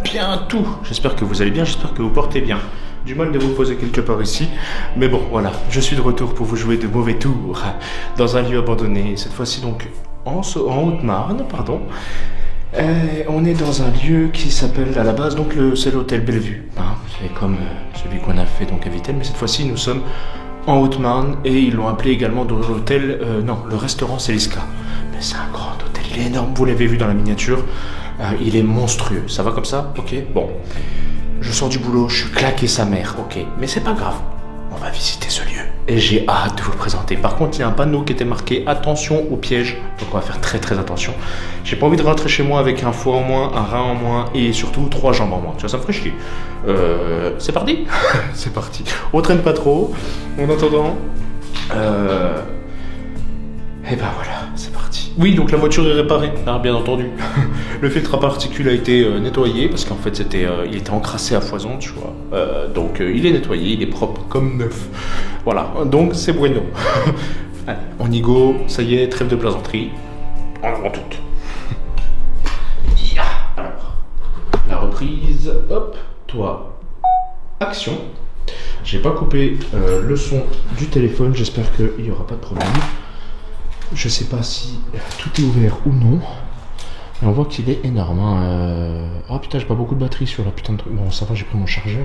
bien tout. J'espère que vous allez bien, j'espère que vous portez bien. Du mal de vous poser quelque part ici. Mais bon, voilà, je suis de retour pour vous jouer de mauvais tours dans un lieu abandonné. Cette fois-ci donc en Haute-Marne, pardon. On est dans un lieu qui s'appelle à la base, donc c'est l'hôtel Bellevue. Hein. C'est comme celui qu'on a fait donc à Vittel, mais cette fois-ci nous sommes en Haute-Marne et ils l'ont appelé également dans l'hôtel, le restaurant Célisca. Mais c'est un grand hôtel, il est énorme, vous l'avez vu dans la miniature. Il est monstrueux, ça va comme ça? Ok, bon. Je sors du boulot, je suis claqué sa mère, ok. Mais c'est pas grave, on va visiter ce lieu. Et j'ai hâte de vous le présenter. Par contre, il y a un panneau qui était marqué attention au piège. Donc on va faire très très attention. J'ai pas envie de rentrer chez moi avec un foie en moins, un rein en moins et surtout 3 jambes en moins. Tu vois, ça me ferait chier. C'est parti. C'est parti. On traîne pas trop. En attendant. Et ben voilà, c'est parti. Oui, donc la voiture est réparée, hein, bien entendu. Le filtre à particules a été nettoyé parce qu'en fait il était encrassé à foison, tu vois. Donc il est nettoyé, il est propre comme neuf. Voilà, donc c'est bueno. Allez, on y go, ça y est, trêve de plaisanterie. En avant toute. Yeah. Alors, la reprise, hop, toi, action. J'ai pas coupé le son du téléphone, j'espère qu'il n'y aura pas de problème. Je sais pas si tout est ouvert ou non. Mais on voit qu'il est énorme. Hein. Oh putain, j'ai pas beaucoup de batterie sur la putain de truc. Bon, ça va, j'ai pris mon chargeur.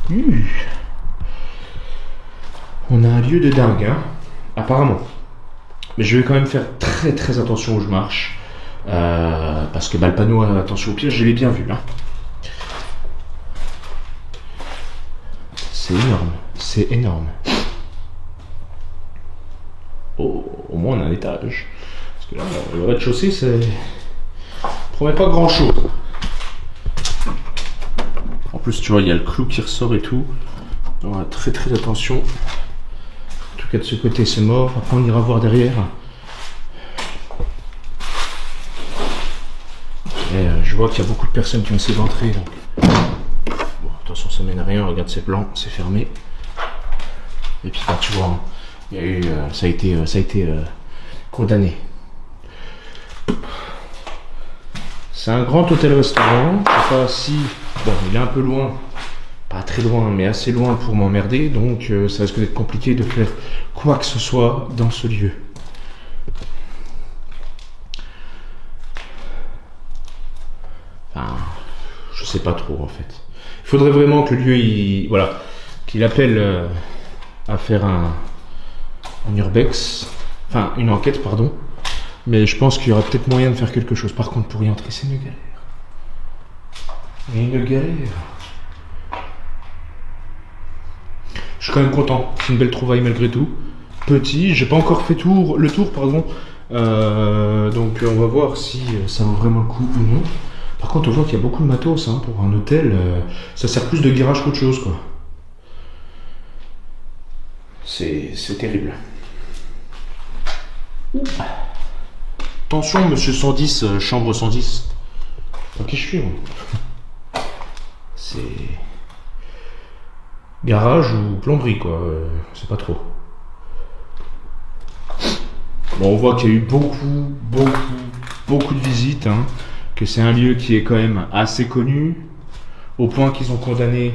Mais... On a un lieu de dingue, hein, apparemment. Mais je vais quand même faire très très attention où je marche. Parce que bah, le panneau attention au piège, je l'ai bien vu. Hein. C'est énorme. C'est énorme. Oh, au moins on a un étage. Parce que là, le rez-de-chaussée, c'est... promet pas grand-chose. En plus, tu vois, il y a le clou qui ressort et tout. On va très très attention. En tout cas, de ce côté, c'est mort. Après, on ira voir derrière. Et je vois qu'il y a beaucoup de personnes qui ont essayé d'entrer. Donc... Bon, attention, ça mène à rien. Regarde, c'est blanc, c'est fermé. Et puis, là, tu vois... Hein, il y a eu, ça a été condamné. C'est un grand hôtel-restaurant. Je sais pas si... Bon, il est un peu loin. Pas très loin, mais assez loin pour m'emmerder. Donc, ça risque d'être compliqué de faire quoi que ce soit dans ce lieu. Enfin, je sais pas trop, en fait. Il faudrait vraiment que le lieu, voilà, qu'il appelle à faire un urbex, enfin une enquête pardon, mais je pense qu'il y aura peut-être moyen de faire quelque chose. Par contre pour y entrer c'est une galère. Une galère. Je suis quand même content, c'est une belle trouvaille malgré tout. Petit, j'ai pas encore fait le tour pardon, donc on va voir si ça vaut vraiment le coup ou non. Par contre on voit qu'il y a beaucoup de matos hein, pour un hôtel, ça sert plus de garage qu'autre chose quoi. C'est terrible. Attention, monsieur 110, chambre 110. Ok, je suis. C'est... Garage ou plomberie, quoi. C'est pas trop. Bon, on voit qu'il y a eu beaucoup de visites. Hein, que c'est un lieu qui est quand même assez connu. Au point qu'ils ont condamné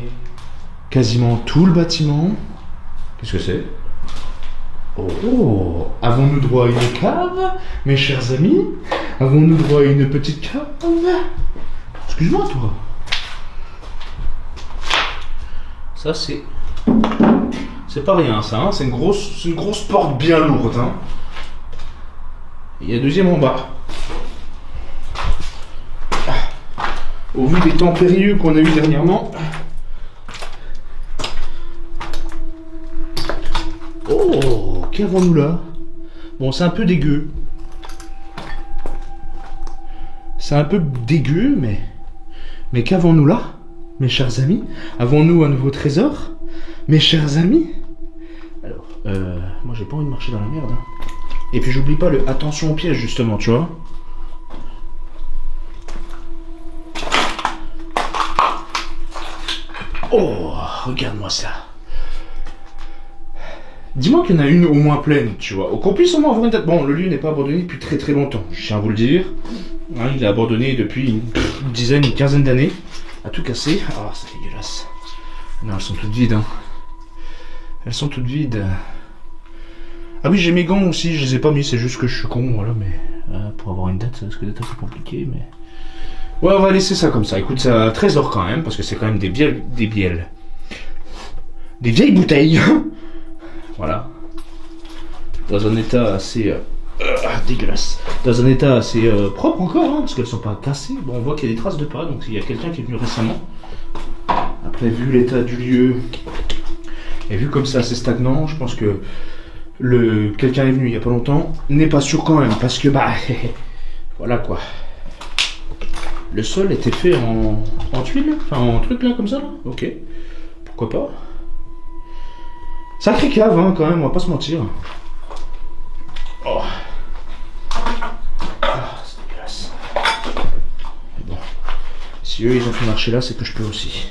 quasiment tout le bâtiment. Qu'est-ce que c'est? Oh, avons-nous droit à une cave, mes chers amis? Avons-nous droit à une petite cave? Excuse-moi, toi. Ça, c'est... C'est pas rien, ça. Hein. C'est une grosse porte bien lourde. Hein. Il y a deuxième en bas. Au vu des temps périlleux qu'on a eu dernièrement... Oh, qu'avons-nous là? Bon, c'est un peu dégueu. C'est un peu dégueu, mais qu'avons-nous là, mes chers amis? Avons-nous un nouveau trésor, mes chers amis? Alors, moi j'ai pas envie de marcher dans la merde. Hein. Et puis j'oublie pas le attention au piège justement, tu vois. Oh, regarde-moi ça. Dis-moi qu'il y en a une au moins pleine, tu vois. Qu'on puisse au moins avoir une tête. Bon, le lieu n'est pas abandonné depuis très très longtemps, je tiens à vous le dire. Hein, il est abandonné depuis une dizaine, une quinzaine d'années. A tout cassé. Ah, c'est dégueulasse. Non, elles sont toutes vides. Hein. Elles sont toutes vides. Ah oui, j'ai mes gants aussi. Je les ai pas mis. C'est juste que je suis con. Voilà, mais pour avoir une date, ça risque d'être un peu compliqué. Mais ouais, on va laisser ça comme ça. Écoute, c'est un trésor quand même, parce que c'est quand même des vieilles bouteilles. Voilà. Dans un état assez dégueulasse. Dans un état assez propre encore, hein, parce qu'elles sont pas cassées. Bon, on voit qu'il y a des traces de pas, donc il y a quelqu'un qui est venu récemment. Après, vu l'état du lieu, et vu comme c'est assez stagnant, je pense que quelqu'un est venu il y a pas longtemps, n'est pas sûr quand même, parce que bah, voilà quoi. Le sol était fait en tuiles, enfin en truc là, comme ça, là. Ok, pourquoi pas. Sacré cave, hein, quand même, on va pas se mentir. Oh. Ah, c'est dégueulasse. Mais bon, si eux ils ont fait marcher là, c'est que je peux aussi.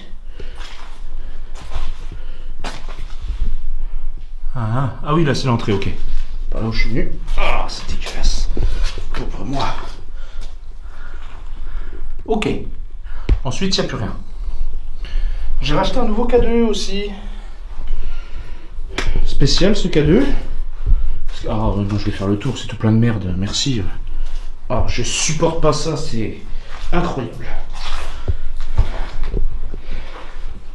Ah oui, là c'est l'entrée, ok. Par là où je suis venu. Ah, c'est dégueulasse. Pauvre moi. Ok. Ensuite, il n'y a plus rien. J'ai racheté un nouveau K2 aussi. Spécial ce K2. Ah, non, je vais faire le tour, c'est tout plein de merde, merci. Ah, je supporte pas ça, c'est incroyable.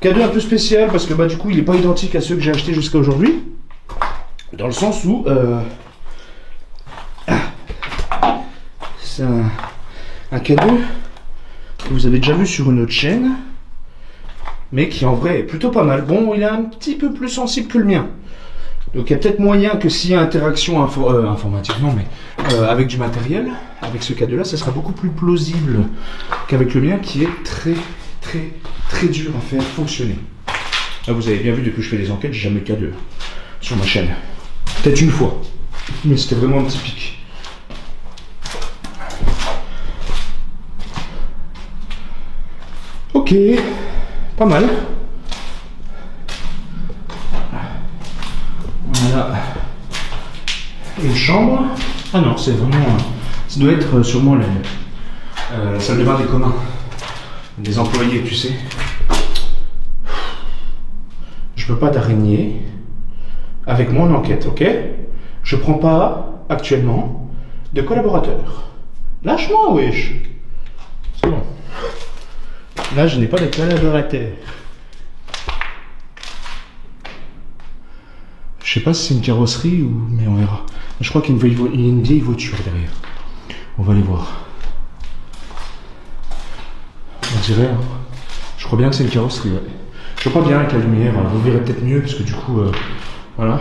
K2 un peu spécial parce que bah du coup il est pas identique à ceux que j'ai achetés jusqu'à aujourd'hui. Dans le sens où c'est un K2 que vous avez déjà vu sur une autre chaîne, mais qui en vrai est plutôt pas mal. Bon, il est un petit peu plus sensible que le mien. Donc il y a peut-être moyen que s'il y a interaction informatique, non mais avec du matériel, avec ce K2 là, ça sera beaucoup plus plausible qu'avec le mien qui est très dur à faire fonctionner. Là vous avez bien vu depuis que je fais des enquêtes, j'ai jamais K2 sur ma chaîne. Peut-être une fois, mais c'était vraiment un petit pic. Ok, pas mal. Voilà. Une chambre. Ah non, c'est vraiment... Ça doit être sûrement la salle de bain des communs. Des employés, tu sais. Je veux pas d'araignée avec mon enquête, ok? Je prends pas, actuellement, de collaborateurs. Lâche-moi, wesh. C'est bon. Là, je n'ai pas de collaborateurs. Je sais pas si c'est une carrosserie ou... mais on verra. Je crois qu'il y a une vieille voiture derrière. On va aller voir. On dirait... Hein. Je crois bien que c'est une carrosserie, ouais. Je vois pas bien avec la lumière. Vous verrez peut-être mieux parce que du coup... voilà.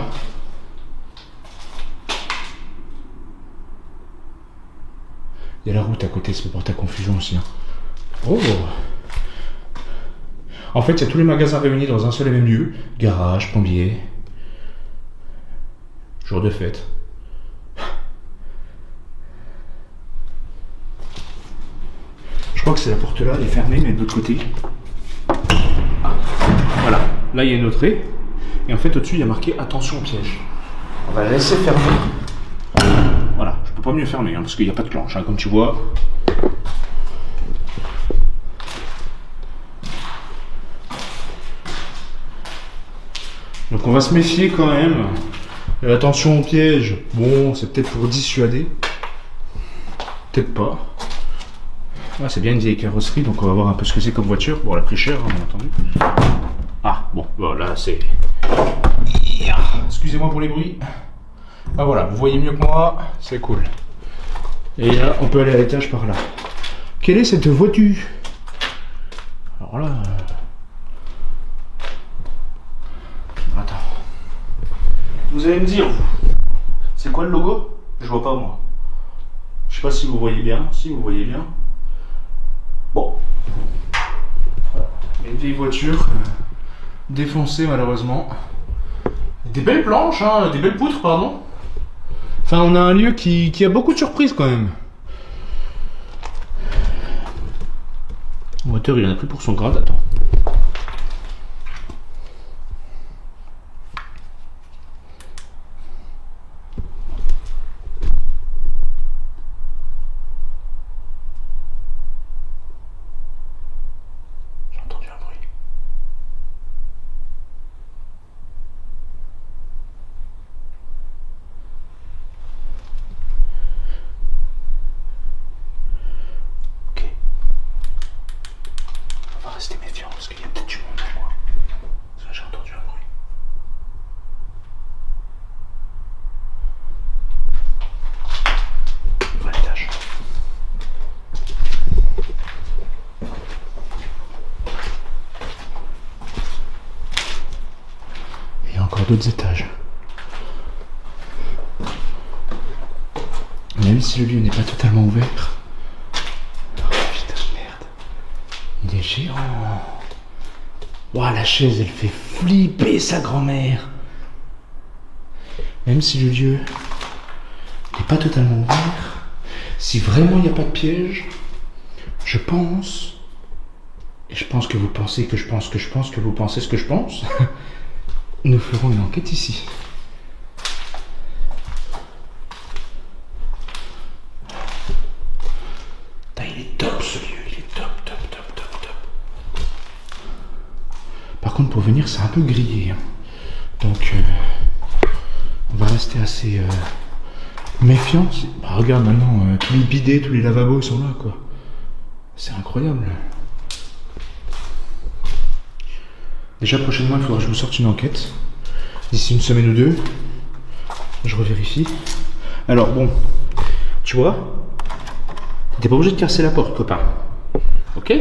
Il y a la route à côté, c'est pour ta confusion aussi. Hein. Oh! En fait, il y a tous les magasins réunis dans un seul et même lieu. Garage, plombier... Jour de fête. Je crois que c'est la porte là, elle est fermée, mais de l'autre côté. Ah, voilà. Là, il y a une entrée. Et en fait, au-dessus, il y a marqué attention au piège. On va la laisser fermer. Voilà, je peux pas mieux fermer, hein, parce qu'il n'y a pas de clenche, hein, comme tu vois. Donc on va se méfier quand même. Et attention au piège. Bon, c'est peut-être pour dissuader. Peut-être pas. Ah, c'est bien une vieille carrosserie, donc on va voir un peu ce que c'est comme voiture. Bon, elle a pris cher, hein, bien entendu. Ah, bon, voilà, c'est... Excusez-moi pour les bruits. Ah voilà, vous voyez mieux que moi, c'est cool. Et là, on peut aller à l'étage par là. Quelle est cette voiture? Alors là... Attends. Vous allez me dire, c'est quoi le logo? Je vois pas moi. Je sais pas si vous voyez bien. Si vous voyez bien. Bon. Voilà. Une vieille voiture défoncée malheureusement. Des belles planches, hein, des belles poutres, pardon. Enfin, on a un lieu qui a beaucoup de surprises quand même. Le moteur, il en a pris pour son grade. Attends. rester méfiant parce qu'il y a peut-être du monde en moi. Parce que j'ai entendu un bruit. On va à l'étage. Il y a encore d'autres étages. Même si le lieu n'est pas totalement ouvert. Oh putain de merde. Il est géant. Ouah, la chaise, elle fait flipper sa grand-mère. Même si le lieu n'est pas totalement ouvert, si vraiment il n'y a pas de piège, je pense, et je pense que vous pensez que je pense que je pense que vous pensez ce que je pense, nous ferons une enquête ici. Il est top ce lieu, il est top, top, top, top, top. Par contre, pour venir, c'est un peu grillé. Hein. Donc, on va rester assez méfiant. Bah, regarde maintenant, tous les bidets, tous les lavabos, ils sont là, quoi. C'est incroyable. Déjà, prochainement, il faudra que je vous sorte une enquête. D'ici une semaine ou deux, je revérifie. Alors, bon, tu vois, t'es pas obligé de casser la porte, copain. Ok?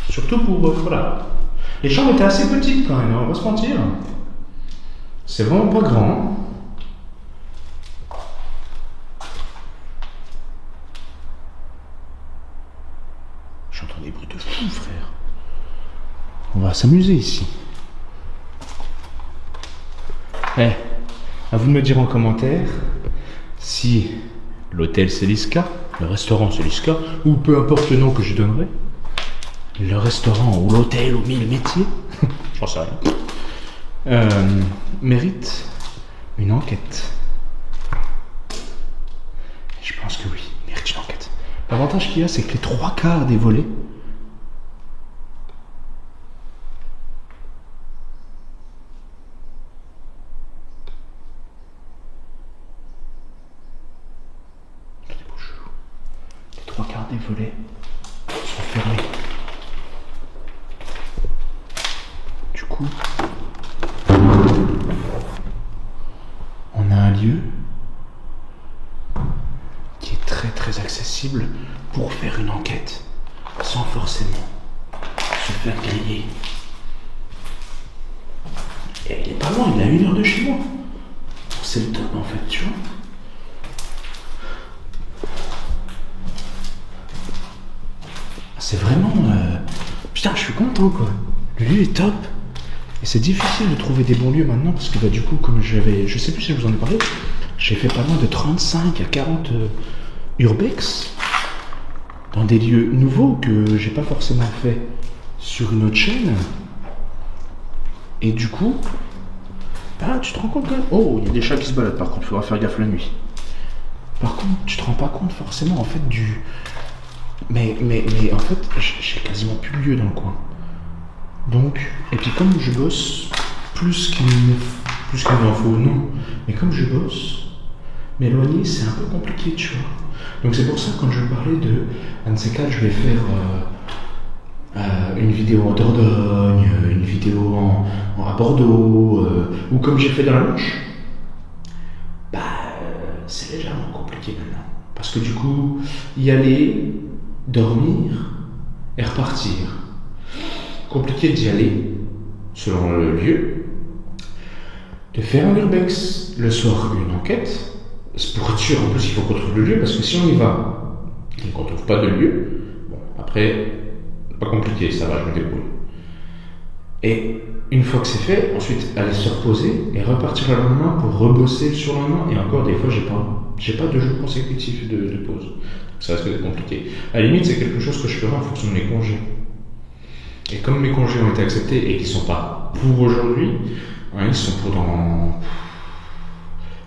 Surtout pour... voilà. Les chambres étaient assez petites quand même, hein, on va se mentir. C'est vraiment pas grand. J'entends des bruits de fou, frère. On va s'amuser ici. À vous de me dire en commentaire si l'hôtel c'est Liska, le restaurant c'est Liska, ou peu importe le nom que je donnerai, le restaurant ou l'hôtel ou mille métiers, j'en sais rien, mérite une enquête. Je pense que oui, mérite une enquête. L'avantage qu'il y a, c'est que les 3/4 des volets des volets sont fermés. Du coup, on a un lieu qui est très très accessible pour faire une enquête sans forcément se faire griller. Et il est pas loin, il est à 1 heure de chez moi. C'est le top en fait, tu vois. C'est vraiment... Putain, je suis content, quoi. Le lieu est top. Et c'est difficile de trouver des bons lieux maintenant, parce que bah, du coup, comme j'avais... Je sais plus si je vous en ai parlé, j'ai fait pas loin de 35 à 40 urbex dans des lieux nouveaux que j'ai pas forcément fait sur une autre chaîne. Et du coup, bah, tu te rends compte quand même... Oh, il y a des chats qui se baladent, par contre, il faudra faire gaffe la nuit. Par contre, tu te rends pas compte forcément, en fait, du... Mais en fait, j'ai quasiment plus de lieu dans le coin. Donc, et puis comme je bosse, plus qu'il m'en faut, non. Mais comme je bosse, m'éloigner, c'est un peu compliqué, tu vois. Donc c'est pour ça que quand je parlais de un de ces quatre, je vais faire une vidéo en Dordogne, une vidéo à Bordeaux, ou comme j'ai fait dans la Manche, bah c'est légèrement compliqué maintenant. Parce que du coup, y aller, dormir et repartir. Compliqué d'y aller, selon le lieu. De faire un urbex le soir, une enquête. Pour être sûr, en plus, il faut qu'on trouve le lieu, parce que si on y va et qu'on ne trouve pas de lieu, bon, après, pas compliqué, ça va, je me débrouille. Et une fois que c'est fait, ensuite aller se reposer et repartir le lendemain pour rebosser le surlendemain. Et encore, des fois, j'ai pas de jours consécutifs de pause. Ça risque d'être compliqué. À la limite, c'est quelque chose que je ferai en fonction de mes congés. Et comme mes congés ont été acceptés et qu'ils ne sont pas pour aujourd'hui, hein, ils sont pour dans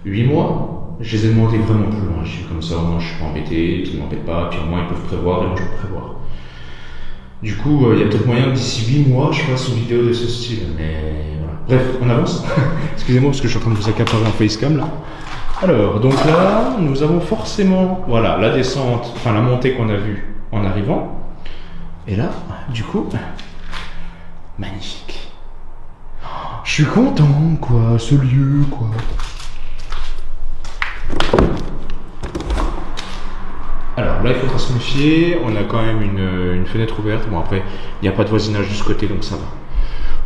8 mois, je les ai demandés vraiment plus loin. Je suis comme ça, moi je suis pas embêté, ils ne m'embêtent pas, puis au moins ils peuvent prévoir et moi je peux prévoir. Du coup, il y a peut-être moyen que d'ici 8 mois, je fasse une vidéo de ce style. Mais voilà. Bref, on avance. Excusez-moi parce que je suis en train de vous accaparer en facecam là. Alors, donc là, nous avons forcément, voilà, la descente, enfin la montée qu'on a vue en arrivant. Et là, du coup, magnifique. Je suis content, quoi, ce lieu, quoi. Alors là, il faudra se méfier. On a quand même une fenêtre ouverte. Bon, après, il n'y a pas de voisinage de ce côté, donc ça va.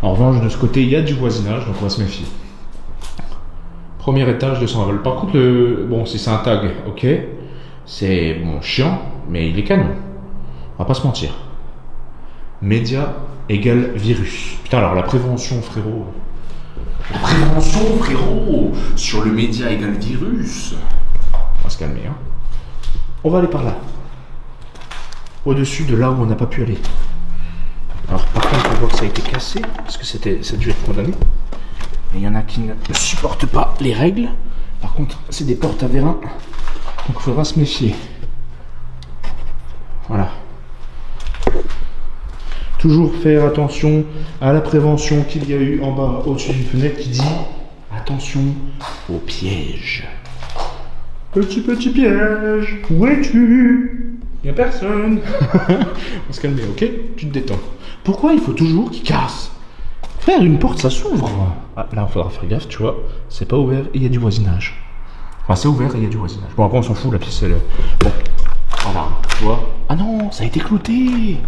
En revanche, de ce côté, il y a du voisinage, donc on va se méfier. Premier étage, 200 balles. Par contre, bon, si c'est un tag, ok. C'est bon, chiant, mais il est canon. On va pas se mentir. Média égale virus. Putain, alors la prévention, frérot. La prévention, frérot. Sur le média égale virus. On va se calmer, hein. On va aller par là. Au-dessus de là où on n'a pas pu aller. Alors, par contre, on voit que ça a été cassé, parce que ça a dû être condamné. Et il y en a qui ne supportent pas les règles. Par contre, c'est des portes à vérin. Donc, il faudra se méfier. Voilà. Toujours faire attention à la prévention qu'il y a eu en bas, au-dessus d'une fenêtre qui dit attention au piège. Petit piège, où es-tu? Il n'y a personne. On va se calmer, ok? Tu te détends. Pourquoi il faut toujours qu'il casse? Frère, une porte, ça s'ouvre. Ah, là, il faudra faire gaffe, tu vois. C'est pas ouvert et il y a du voisinage. Enfin, c'est ouvert et il y a du voisinage. Bon, après, on s'en fout, la pièce, elle... Bon, voilà, tu vois. Ah non, ça a été clouté.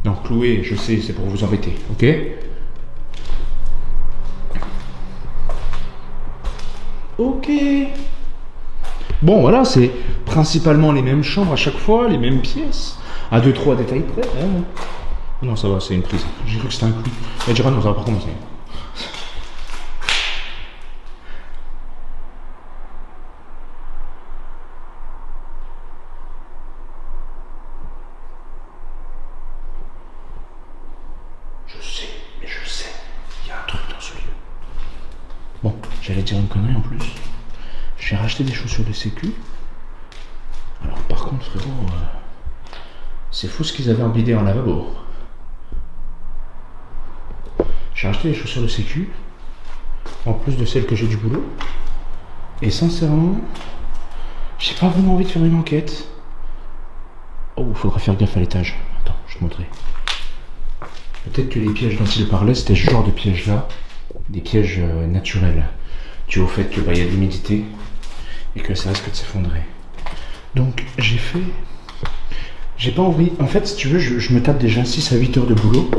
Non, cloué, je sais, c'est pour vous embêter, ok? Ok. Bon, voilà, c'est principalement les mêmes chambres à chaque fois, les mêmes pièces. À 2-3 détails près. Hein. Non, ça va, c'est une prise. J'ai cru que c'était un clou. Elle dira non, ça va pas commencer. Je sais, il y a un truc dans ce lieu. Bon, j'allais dire une connerie en plus. J'ai racheté des chaussures de sécu. Alors par contre, frérot, c'est fou ce qu'ils avaient en bidet en lavabo. J'ai racheté des chaussures de sécu, en plus de celles que j'ai du boulot. Et sincèrement, j'ai pas vraiment envie de faire une enquête. Oh, il faudra faire gaffe à l'étage. Attends, je te montrerai. Peut-être que les pièges dont il parlait, c'était ce genre de pièges-là. Des pièges naturels. Dû au fait que y a de l'humidité et que ça risque de s'effondrer. Donc j'ai pas envie. En fait, si tu veux, je me tape déjà 6 à 8 heures de boulot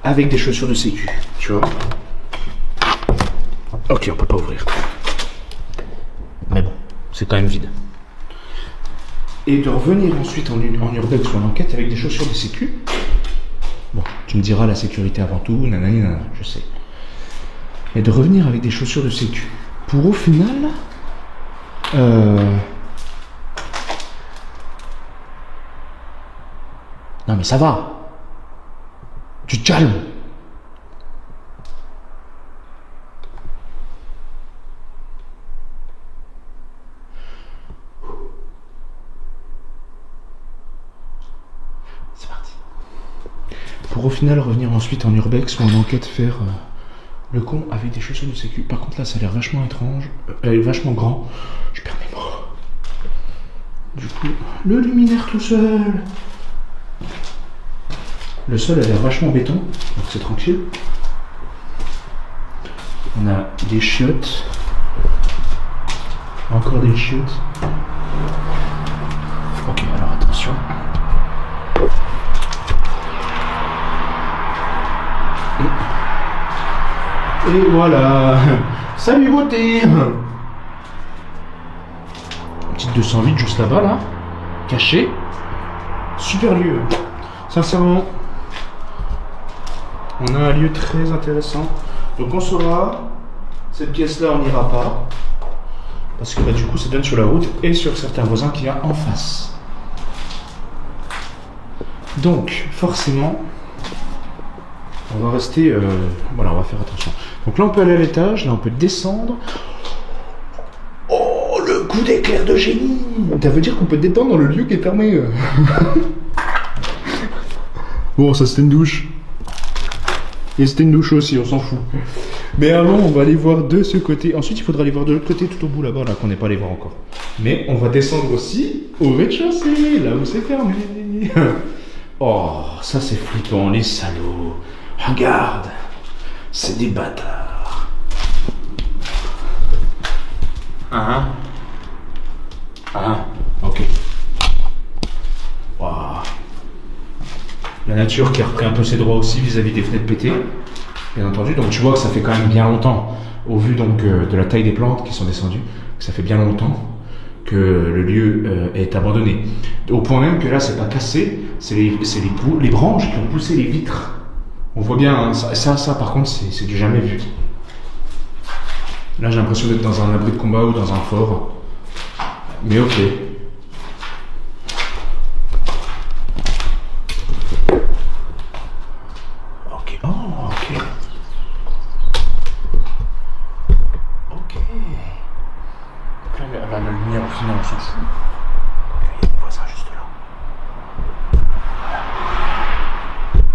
avec des chaussures de sécu. Tu vois. Ok, on peut pas ouvrir. Mais bon, c'est quand même vide. Et de revenir ensuite en urbex ou en enquête avec des chaussures de sécu. Bon, tu me diras la sécurité avant tout, nanani, nanana, je sais. Et de revenir avec des chaussures de sécu. Pour au final... Non mais ça va. Tu te calmes. C'est parti. Pour au final revenir ensuite en urbex ou en enquête faire le con avec des chaussures de sécu. Par contre là ça a l'air vachement étrange, vachement grand. Je perds mes mots. Du coup, le luminaire tout seul. Le sol a l'air vachement béton, donc c'est tranquille. On a des chiottes. Encore des chiottes. Ok, alors attention. Et voilà. Salut beauté. Petite 208 juste là-bas, là. Caché. Super lieu. Sincèrement, on a un lieu très intéressant. Donc on saura, cette pièce-là, on n'ira pas. Parce que bah, du coup, ça donne sur la route et sur certains voisins qu'il y a en face. Donc, forcément, on va rester... voilà, on va faire attention. Donc là, on peut aller à l'étage, là, on peut descendre. Oh, le coup d'éclair de génie! Ça veut dire qu'on peut détendre dans le lieu qui est fermé. Bon, ça c'était une douche. Et c'était une douche aussi, on s'en fout. Mais avant, on va aller voir de ce côté. Ensuite, il faudra aller voir de l'autre côté, tout au bout là-bas, là, qu'on n'est pas allé voir encore. Mais on va descendre aussi au rez-de-chaussée, là où c'est fermé. Oh, ça c'est flippant, les salauds. Regarde, c'est des bâtards. Ah, ok. Wow. La nature qui a repris un peu ses droits aussi vis-à-vis des fenêtres pétées, bien entendu. Donc tu vois que ça fait quand même bien longtemps, au vu donc de la taille des plantes qui sont descendues, que ça fait bien longtemps que le lieu est abandonné. Au point même que là, c'est pas cassé, c'est les branches qui ont poussé les vitres. On voit bien, hein, ça par contre, c'est du jamais vu. Là, j'ai l'impression d'être dans un abri de combat ou dans un fort. Mais ok. Ok. Oh, ok. Ok. Là, la lumière, au final, on s'en fout. Il y a des voisins juste là.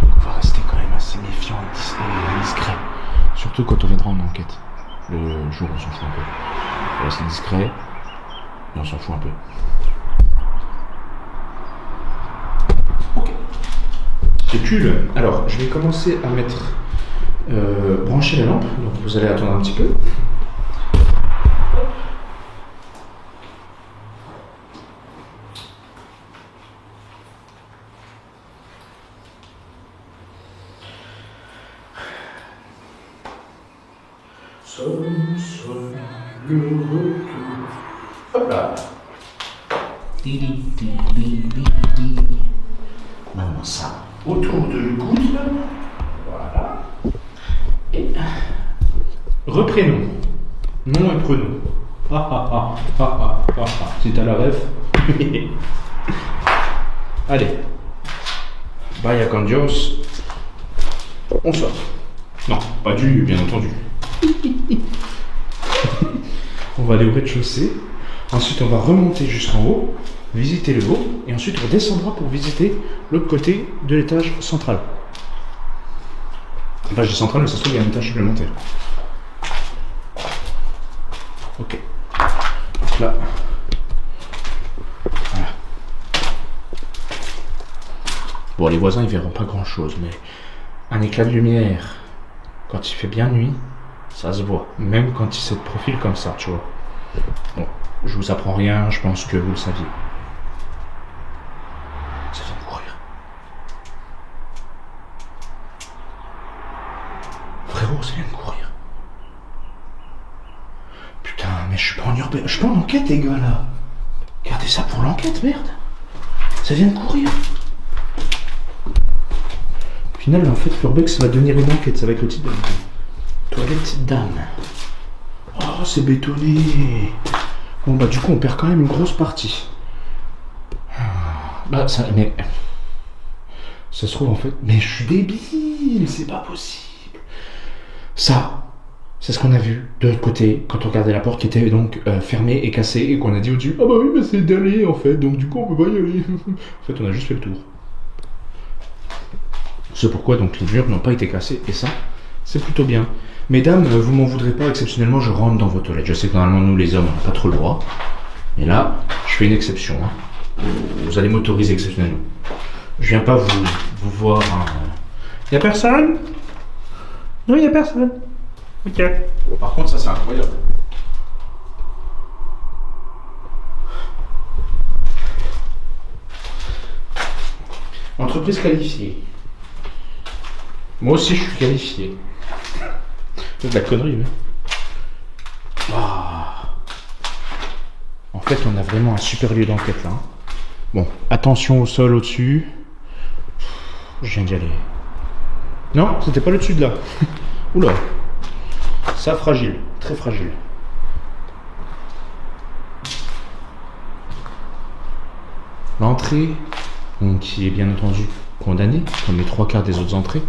Donc, on va rester quand même assez méfiant et discret. Surtout quand on viendra en enquête. Le jour, on s'en fout un peu. On va rester discret. Et on s'en fout un peu. Ok. Pécule. Alors, je vais commencer à mettre... brancher la lampe. Donc, vous allez attendre un petit peu. Sonne le retour. Hop là. Maintenant ça, autour de l'écoute. Voilà. Et reprenons. Nom et prénom. Si t'as la ref. Allez. Vaya con Dios. On sort. Non, pas du, bien entendu. On va aller au rez-de-chaussée. Ensuite, on va remonter jusqu'en haut, visiter le haut, et ensuite on descendra pour visiter l'autre côté de l'étage central. Enfin, je dis central, mais ça se trouve, il y a un étage supplémentaire. Ok. Donc là. Voilà. Bon, les voisins, ils verront pas grand-chose, mais un éclat de lumière, quand il fait bien nuit, ça se voit. Même quand il se profile comme ça, tu vois. Bon. Je vous apprends rien, je pense que vous le saviez. Ça vient de courir. Frérot, ça vient de courir. Putain, mais je suis pas en urbain. Je suis pas en enquête, les gars, là. Gardez ça pour l'enquête, merde. Ça vient de courir. Au final, en fait, l'urbex, ça va devenir une enquête. Ça va être le titre de l'enquête. Toilette d'âme. Oh, c'est bétonné. Bon bah du coup on perd quand même une grosse partie. Bah ça, mais ça se trouve en fait, mais je suis débile, c'est pas possible. Ça, c'est ce qu'on a vu de l'autre côté quand on regardait la porte qui était donc fermée et cassée et qu'on a dit au-dessus, ah bah oui mais c'est d'aller en fait, donc du coup on peut pas y aller. En fait on a juste fait le tour. C'est pourquoi donc les murs n'ont pas été cassés et ça, c'est plutôt bien. Mesdames, vous m'en voudrez pas, exceptionnellement, je rentre dans vos toilettes. Je sais que normalement, nous, les hommes, on n'a pas trop le droit. Mais là, je fais une exception. Hein. Vous allez m'autoriser exceptionnellement. Je viens pas vous voir... Y a personne? Non, y a personne. Ok. Bon, par contre, ça, c'est incroyable. Entreprise qualifiée. Moi aussi, je suis qualifié. C'est de la connerie, mais... Ah. En fait, on a vraiment un super lieu d'enquête, là. Bon, attention au sol au-dessus. Je viens d'y aller. Non, c'était pas le dessus de là. Oula. Ça, fragile. Très fragile. L'entrée, qui est bien entendu condamnée, comme les 3/4 des autres entrées.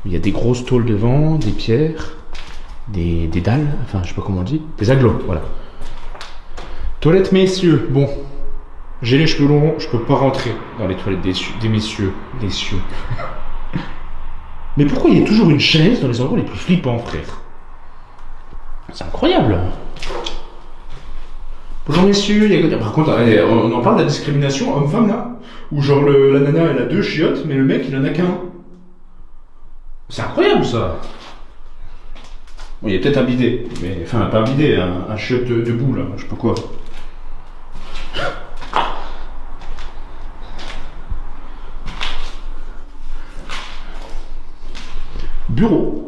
Il y a des grosses tôles devant, des pierres... Des dalles, enfin je sais pas comment on dit, des agglos, voilà. Toilettes messieurs, bon, j'ai les cheveux longs, je peux pas rentrer dans les toilettes des messieurs, des cieux. Mais pourquoi il y a toujours une chaise dans les endroits les plus flippants, frère? C'est incroyable. Bonjour messieurs, par contre, on en parle de la discrimination homme-femme là? Où genre la nana elle a 2 chiottes, mais le mec il en a qu'un. C'est incroyable ça. Bon, il y a peut-être un bidet, mais enfin pas un bidet, un chiotte debout là, je sais pas quoi. Bureau.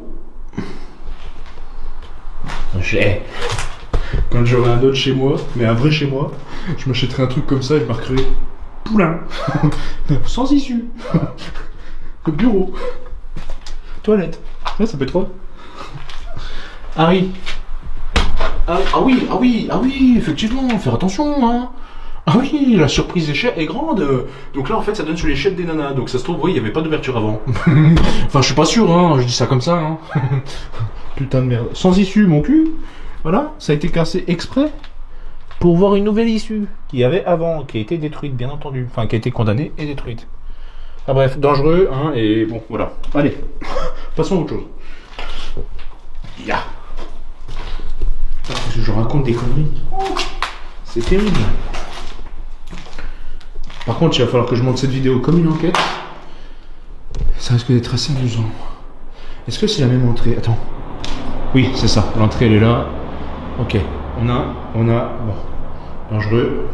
Quand j'aurai un autre chez moi, mais un vrai chez moi, je m'achèterai un truc comme ça et je marquerai poulain. Sans issue. Le bureau. Toilette. Ouais, ça peut être quoi? Harry. Ah oui, effectivement, faire attention, hein. Ah oui, la surprise est grande. Donc là, en fait, ça donne sur les chiottes des nanas. Donc ça se trouve, oui, il n'y avait pas d'ouverture avant. Enfin, je suis pas sûr, hein, je dis ça comme ça, hein. Putain de merde. Sans issue, mon cul. Voilà, ça a été cassé exprès pour voir une nouvelle issue qu'il y avait avant, qui a été détruite, bien entendu. Enfin, qui a été condamnée et détruite. Ah bref, dangereux, hein, et bon, voilà. Allez, passons à autre chose. Ya. Parce que je raconte des conneries. C'est terrible. Par contre, il va falloir que je monte cette vidéo comme une enquête. Ça risque d'être assez amusant. Est-ce que c'est la même entrée? Attends. Oui, c'est ça. L'entrée, elle est là. Ok. On a... Bon. Dangereux.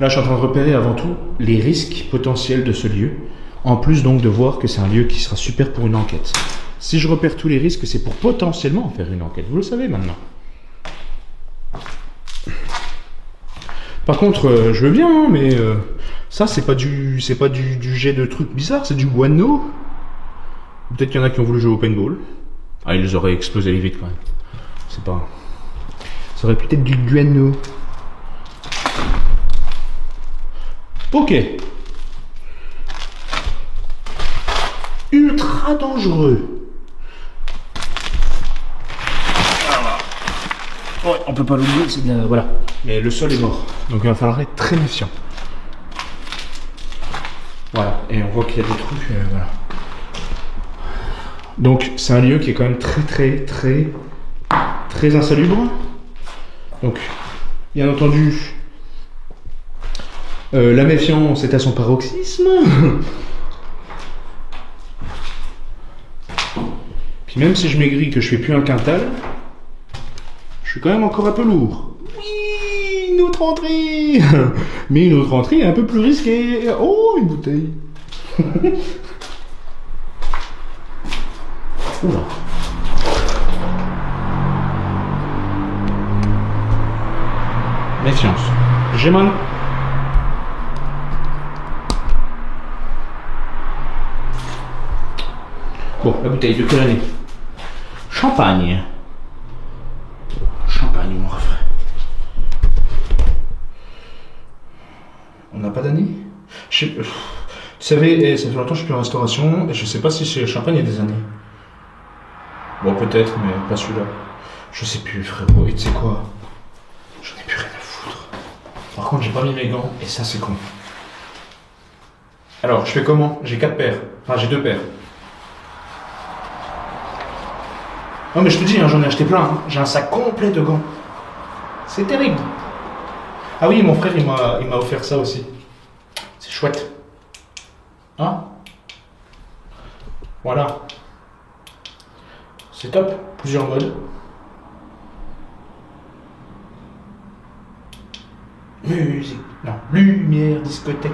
Là, je suis en train de repérer avant tout les risques potentiels de ce lieu. En plus, donc, de voir que c'est un lieu qui sera super pour une enquête. Si je repère tous les risques, c'est pour potentiellement faire une enquête. Vous le savez maintenant. Par contre, je veux bien, hein, mais ça, c'est pas du jet de trucs bizarres, c'est du guano. Peut-être qu'il y en a qui ont voulu jouer au paintball. Ah, ils les auraient explosé vite quand même. C'est pas... Ça aurait peut-être du guano. Ok. Ultra dangereux. Ouais, on peut pas l'oublier, c'est de la... Voilà. Mais le sol est mort. Donc il va falloir être très méfiant. Voilà. Et on voit qu'il y a des trucs... voilà. Donc c'est un lieu qui est quand même très insalubre. Donc, bien entendu, la méfiance est à son paroxysme. Puis même si je maigris que je fais plus un quintal, je suis quand même encore un peu lourd. Oui, une autre entrée. Mais une autre entrée est un peu plus risquée. Oh, une bouteille. Oula. Méfiance. J'ai mal. Bon, la bouteille de quelle année? Champagne. Champagne, mon refrain. On n'a pas d'année? Vous savez, ça fait longtemps que je suis plus en restauration et je sais pas si chez Champagne il y a des années. Bon, peut-être, mais pas celui-là. Je sais plus, frérot. Et tu sais quoi? J'en ai plus rien à foutre. Par contre, j'ai pas mis mes gants et ça, c'est con. Alors, je fais comment? J'ai 4 paires. Enfin, j'ai 2 paires. Non, mais je te dis, hein, j'en ai acheté plein. Hein. J'ai un sac complet de gants. C'est terrible. Ah oui, mon frère, il m'a offert ça aussi. C'est chouette. Hein? Voilà. C'est top. Plusieurs modes. Musique. Non, lumière, discothèque.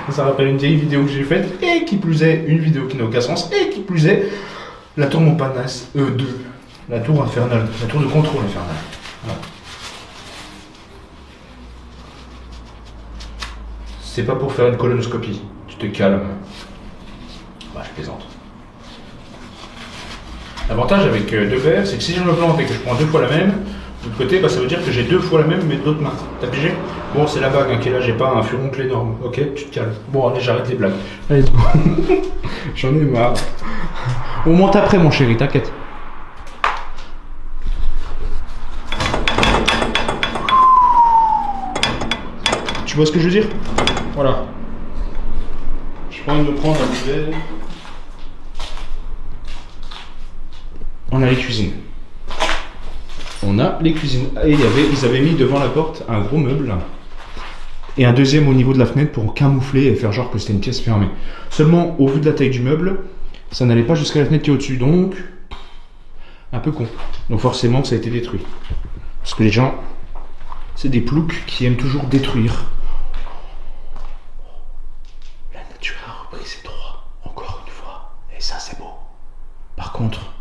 Ça rappelle une vieille vidéo que j'ai faite. Et qui plus est, une vidéo qui n'a aucun sens. Et qui plus est, la tour Montparnasse 2. La tour infernale. La tour de contrôle infernale. Voilà. C'est pas pour faire une colonoscopie. Tu te calmes. Bah, je plaisante. L'avantage avec 2 paires, c'est que si je me plante et que je prends 2 fois la même, de l'autre côté, bah, ça veut dire que j'ai 2 fois la même, mais de l'autre main. T'as pigé? Bon, c'est la bague hein, qui est là, j'ai pas un furoncle énorme. Ok, tu te calmes. Bon, allez, j'arrête les blagues. Allez, j'en ai marre. On monte après, mon chéri, t'inquiète. Tu vois ce que je veux dire? Voilà. Je prends de me prendre un verre. On a les cuisines. On a les cuisines. Et ils avaient mis devant la porte un gros meuble et un deuxième au niveau de la fenêtre pour camoufler et faire genre que c'était une pièce fermée. Seulement, au vu de la taille du meuble, ça n'allait pas jusqu'à la fenêtre qui est au-dessus, donc un peu con. Donc forcément, ça a été détruit. Parce que les gens, c'est des ploucs qui aiment toujours détruire. La nature a repris ses droits, encore une fois. Et ça, c'est beau. Par contre,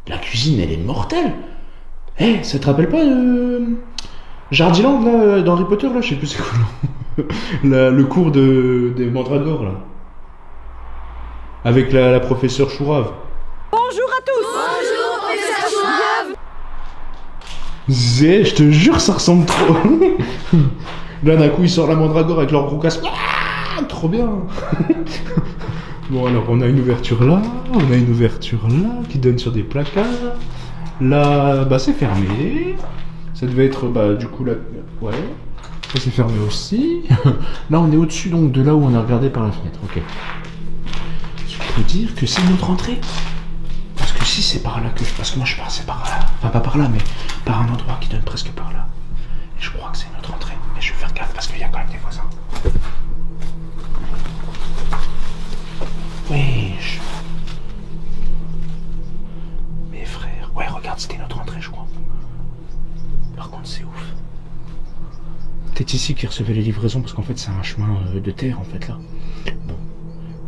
la cuisine, elle est mortelle. Eh, ça te rappelle pas Jardiland, là, dans Harry Potter, là, je sais plus c'est quoi le nom. Le cours des mandragores, là. Avec la professeure Chourave. Bonjour à tous. Bonjour, professeur Chourave. Zé, je te jure, ça ressemble trop. Là, d'un coup, ils sortent la mandragore avec leur gros casque. Ah, trop bien. Bon, alors, on a une ouverture là, on a une ouverture là, qui donne sur des placards. Là, bah, c'est fermé. Ça devait être, bah, du coup, là, ouais. Ça, c'est fermé aussi. Là, on est au-dessus, donc, de là où on a regardé par la fenêtre, ok. Je peux dire que c'est notre entrée. Parce que si c'est par là que parce que moi je passais par là, enfin pas par là, mais par un endroit qui donne presque par là. Et je crois que c'est notre entrée. Mais je vais faire gaffe parce qu'il y a quand même des voisins. Wesh. Mes frères. Ouais, regarde, c'était notre entrée, je crois. Par contre, c'est ouf. Peut-être ici qu'ils recevaient les livraisons parce qu'en fait c'est un chemin de terre en fait là. Bon.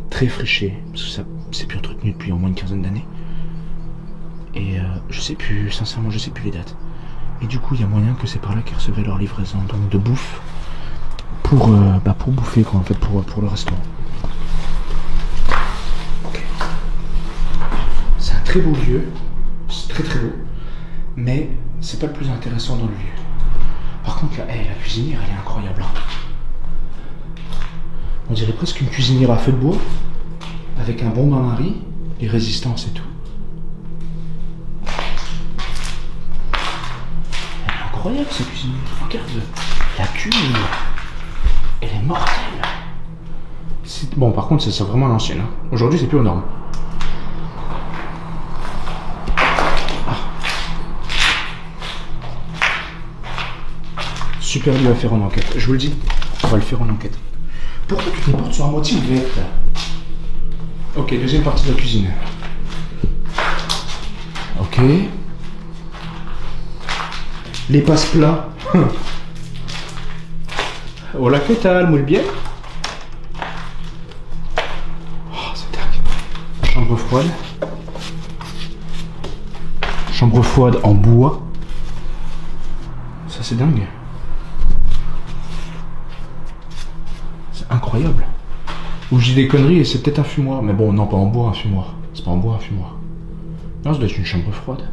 Très friché, parce que ça c'est plus entretenu depuis au moins une quinzaine d'années. Et je sais plus, sincèrement, je sais plus les dates. Et du coup, il y a moyen que c'est par là qu'ils recevaient leur livraison donc de bouffe pour bouffer quoi, en fait, pour le restaurant. Ok. C'est un très beau lieu, c'est très très beau, mais c'est pas le plus intéressant dans le lieu. Par contre, là, la cuisinière, elle est incroyable. Hein. On dirait presque une cuisinière à feu de bois, avec un bon bain-marie, les résistances et tout. Incroyable cette cuisine. Regarde, la cuisine, elle est mortelle. Bon, par contre, c'est vraiment à l'ancienne. Hein. Aujourd'hui, c'est plus aux normes. Ah. Super lieu à faire en enquête. Je vous le dis, on va le faire en enquête. Pourquoi toutes les portes sont à moitié ouvertes? Ok, deuxième partie de la cuisine. Ok. Les passe-plats. Hola, ¿qué tal? Muy bien. Oh, c'est dingue. Chambre froide. Chambre froide en bois. Ça, c'est dingue. C'est incroyable. Ou je dis des conneries et c'est peut-être un fumoir. Mais bon, non, pas en bois, un fumoir. C'est pas en bois, un fumoir. Non, ça doit être une chambre froide.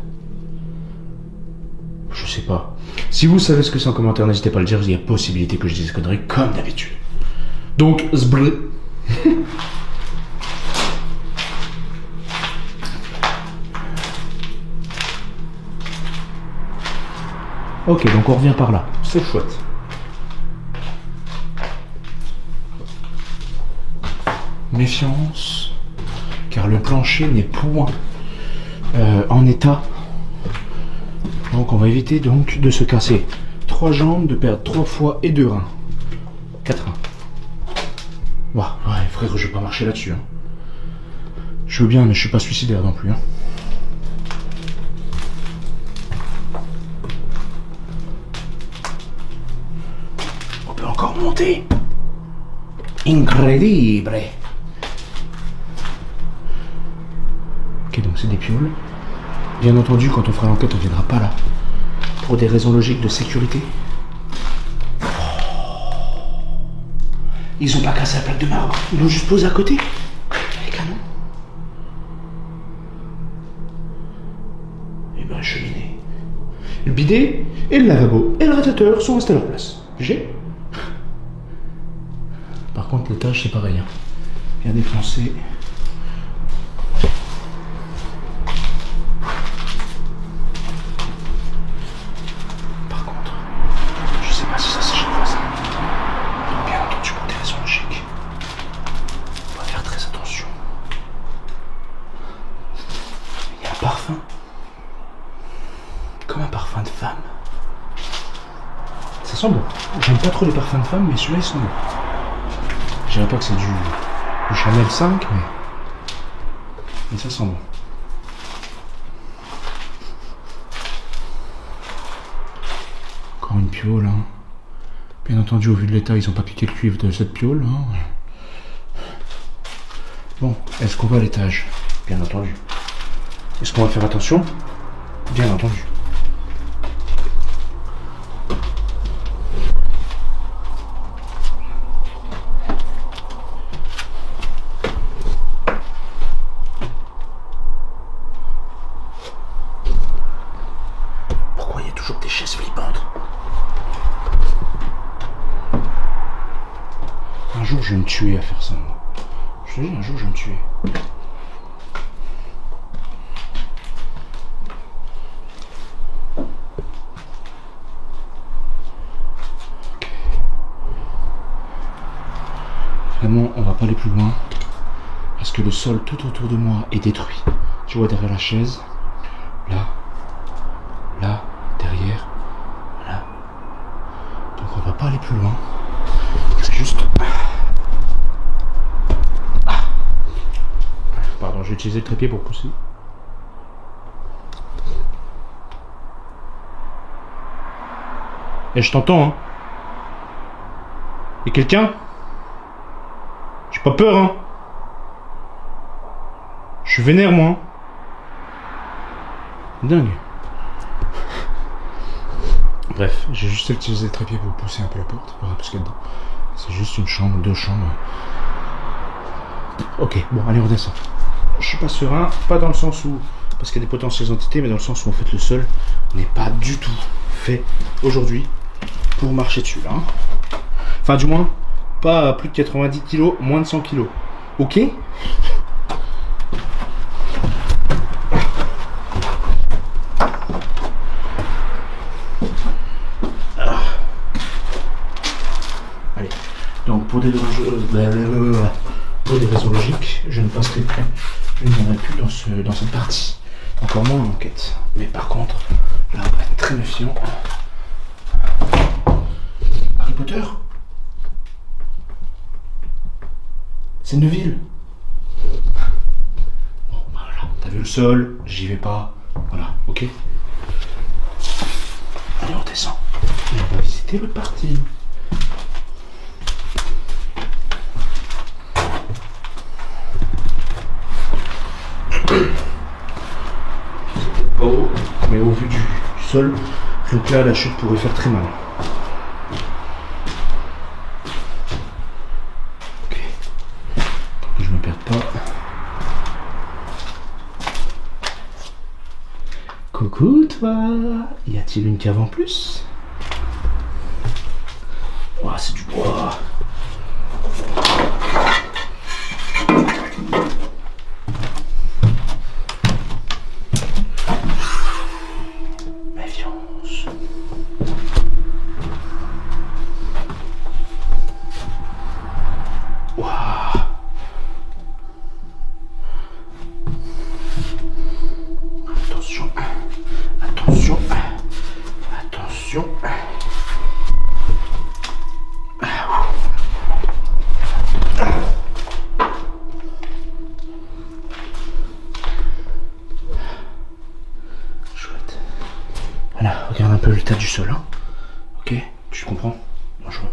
Je sais pas. Si vous savez ce que c'est en commentaire, n'hésitez pas à le dire. Il y a possibilité que je dise des conneries comme d'habitude. Donc, zbrr. Ok, donc on revient par là. C'est chouette. Méfiance, car le plancher n'est point en état. Donc on va éviter donc de se casser 3 jambes, de perdre 3 foies et 2 reins. 4 reins. Bah, ouais, frère, je vais pas marcher là-dessus. Hein. Je veux bien, mais je suis pas suicidaire non plus. Hein. On peut encore monter. Incredible. Ok, donc c'est des pioles. Bien entendu, quand on fera l'enquête, on ne viendra pas là. Pour des raisons logiques de sécurité. Oh. Ils ont pas cassé la plaque de marbre. Ils l'ont juste posé à côté. Les canons. Et ben, cheminée. Le bidet et le lavabo et le radiateur sont restés à leur place. J'ai. Par contre, l'étage, c'est pareil. Hein. Bien défoncé. Parfum. Comme un parfum de femme. Ça sent sent bon. J'aime pas trop les parfums de femmes, mais celui-là, il sent bon. Je dirais pas que c'est du Chanel 5, mais ça sent bon. Encore une piole, hein. Bien entendu, au vu de l'état, ils ont pas piqué le cuivre de cette piole, hein. Bon, est-ce qu'on va à l'étage? Bien entendu. Est-ce qu'on va faire attention? Bien entendu. Pourquoi il y a toujours des chaises flippantes? Un jour, je vais me tuer à faire ça, moi. Je te dis, un jour, je vais me tuer. Vraiment, on va pas aller plus loin parce que le sol tout autour de moi est détruit. Tu vois derrière la chaise, là, derrière, là. Donc on va pas aller plus loin. C'est juste. Pardon, j'ai utilisé le trépied pour pousser. Et je t'entends, hein. Et quelqu'un? J'ai pas peur, hein. Je suis vénère, moi. Hein. Dingue. Bref, j'ai juste utilisé le trépied pour pousser un peu la porte, pour voir ce qu'il y a dedans. C'est juste une chambre, 2 chambres. Ok, bon, allez, on redescend. Je suis pas serein, pas dans le sens où, parce qu'il y a des potentielles entités, mais dans le sens où en fait le sol n'est pas du tout fait aujourd'hui pour marcher dessus, là. Hein. Enfin, du moins, pas à plus de 90 kg, moins de 100 kg. Ok? Allez, donc pour des raisons logiques, je ne passerai plus, je ne viendrai plus dans cette partie. Encore moins en enquête. Mais par contre, là on va être très méfiant. Harry Potter? C'est Neville. Bon, bah voilà, t'as vu le sol, j'y vais pas. Voilà, ok? Allez, on descend. Et on va visiter l'autre partie. C'était pas haut, mais au vu du sol, donc là, la chute pourrait faire très mal. Ok. Pour que je me perde pas. Coucou toi. Y a-t-il une cave en plus? Oh, c'est du bois. Méfiance. Waouh. Attention. Attention. Attention. Chouette. Voilà, regarde un peu l'état du sol. Hein. Ok, tu comprends? Moi, je vois.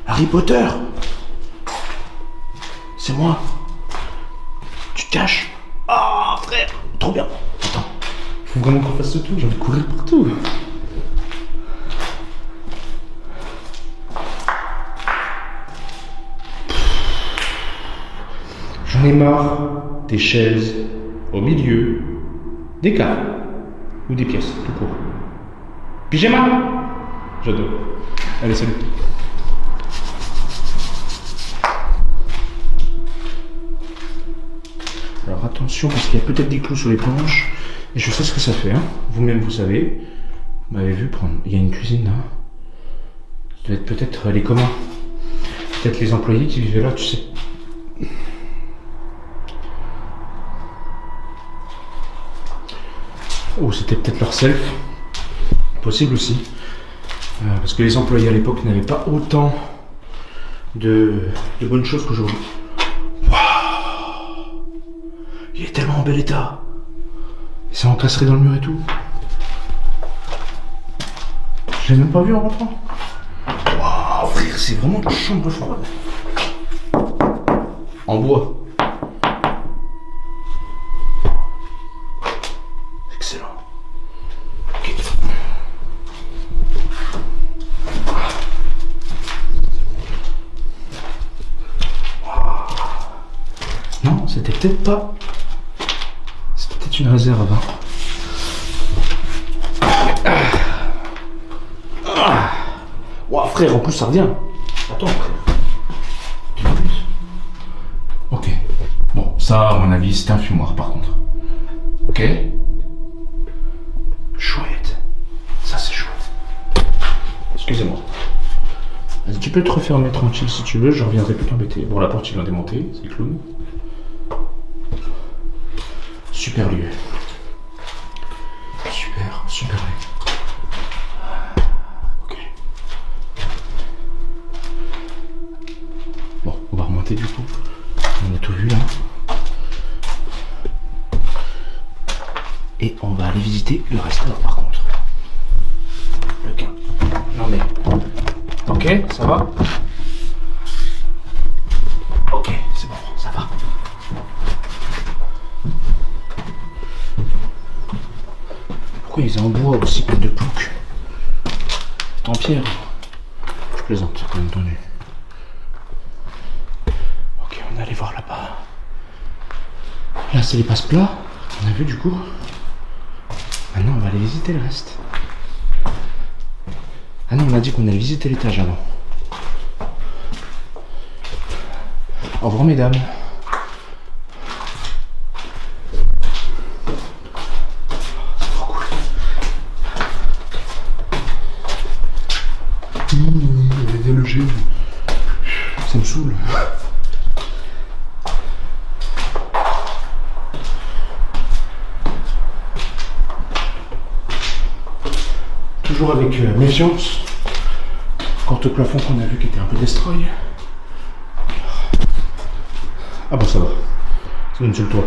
Harry Potter! C'est moi! Tu te caches? Oh frère! Trop bien! Attends, faut vraiment qu'on fasse ce tour, j'ai envie de courir partout! J'en ai marre des chaises au milieu des caves ou des pièces, tout court. Pyjama! J'adore. Allez, salut! Alors attention parce qu'il y a peut-être des clous sur les planches et je sais ce que ça fait. Hein. Vous-même vous savez. Vous m'avez vu prendre. Il y a une cuisine là. Ça doit être peut-être les communs. Peut-être les employés qui vivaient là, tu sais. Oh, c'était peut-être leur self. Possible aussi. Parce que les employés à l'époque n'avaient pas autant de bonnes choses qu'aujourd'hui. Waouh! Il est tellement en bel état. Et ça encastrait dans le mur et tout. Je l'ai même pas vu en rentrant. Waouh, frère, c'est vraiment une chambre froide. En bois. Excellent. Ok. Non, c'était peut-être pas. C'était peut-être une réserve. Ouah, frère, en plus ça revient. Attends, frère. Tu vois plus? Ok. Bon, ça, à mon avis, c'était un fumoir par contre. Ok. Chouette. Ça, c'est chouette. Excusez-moi. Vas-y, tu peux te refermer tranquille si tu veux, je reviendrai plus t'embêter. Bon, la porte, ils l'ont démontée, c'est clown. Super lieu. Super lieu. Ok. Bon, on va remonter du coup. On a tout vu là. Et on va aller visiter le reste là par contre. Le gain. Non mais. Ok, ça va? Ok, c'est bon, ça va. Pourquoi ils ont en bois aussi plein de ploucs? En pierre. Je plaisante, bien entendu. Ok, on est allé voir là-bas. Là, c'est les passe-plats. On a vu du coup. Maintenant, on va aller visiter le reste. Ah non, on a dit qu'on allait visiter l'étage avant. Au revoir, mesdames. C'est trop cool. Il y a des logés. Ça me saoule. Toujours avec méfiance. Quant au plafond qu'on a vu qui était un peu destroy. Ah bon, ça va. C'est une seule toit.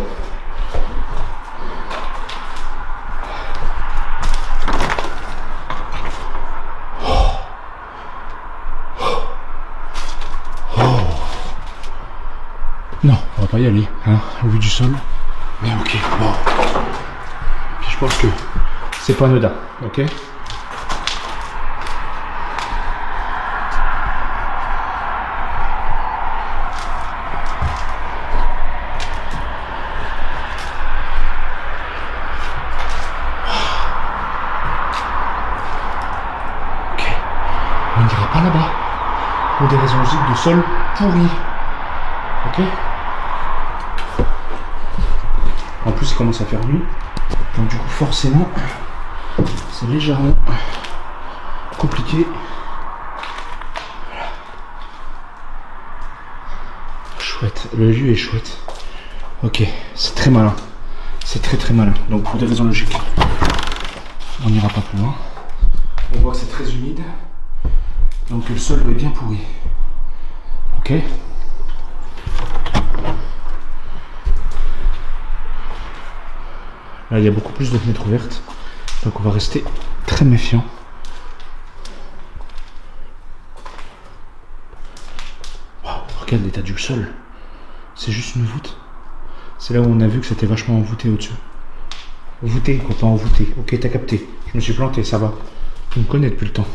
Non, on va pas y aller, hein, au vu du sol. Mais ok, bon. Puis je pense que c'est pas anodin, ok? On n'ira pas là-bas pour des raisons logiques de sol pourri. Ok? En plus, il commence à faire nuit. Donc, du coup, forcément, c'est légèrement compliqué. Voilà. Chouette. Le lieu est chouette. Ok, c'est très malin. C'est très malin. Donc, pour des raisons logiques, on n'ira pas plus loin. On voit que c'est très humide. Donc le sol doit être bien pourri. Ok. Là il y a beaucoup plus de fenêtres ouvertes. Donc on va rester très méfiant. Wow, regarde l'état du sol. C'est juste une voûte. C'est là où on a vu que c'était vachement envoûté au-dessus. Voûté, quoi, pas envoûté. Ok, t'as capté. Je me suis planté, ça va. Tu me connais depuis le temps.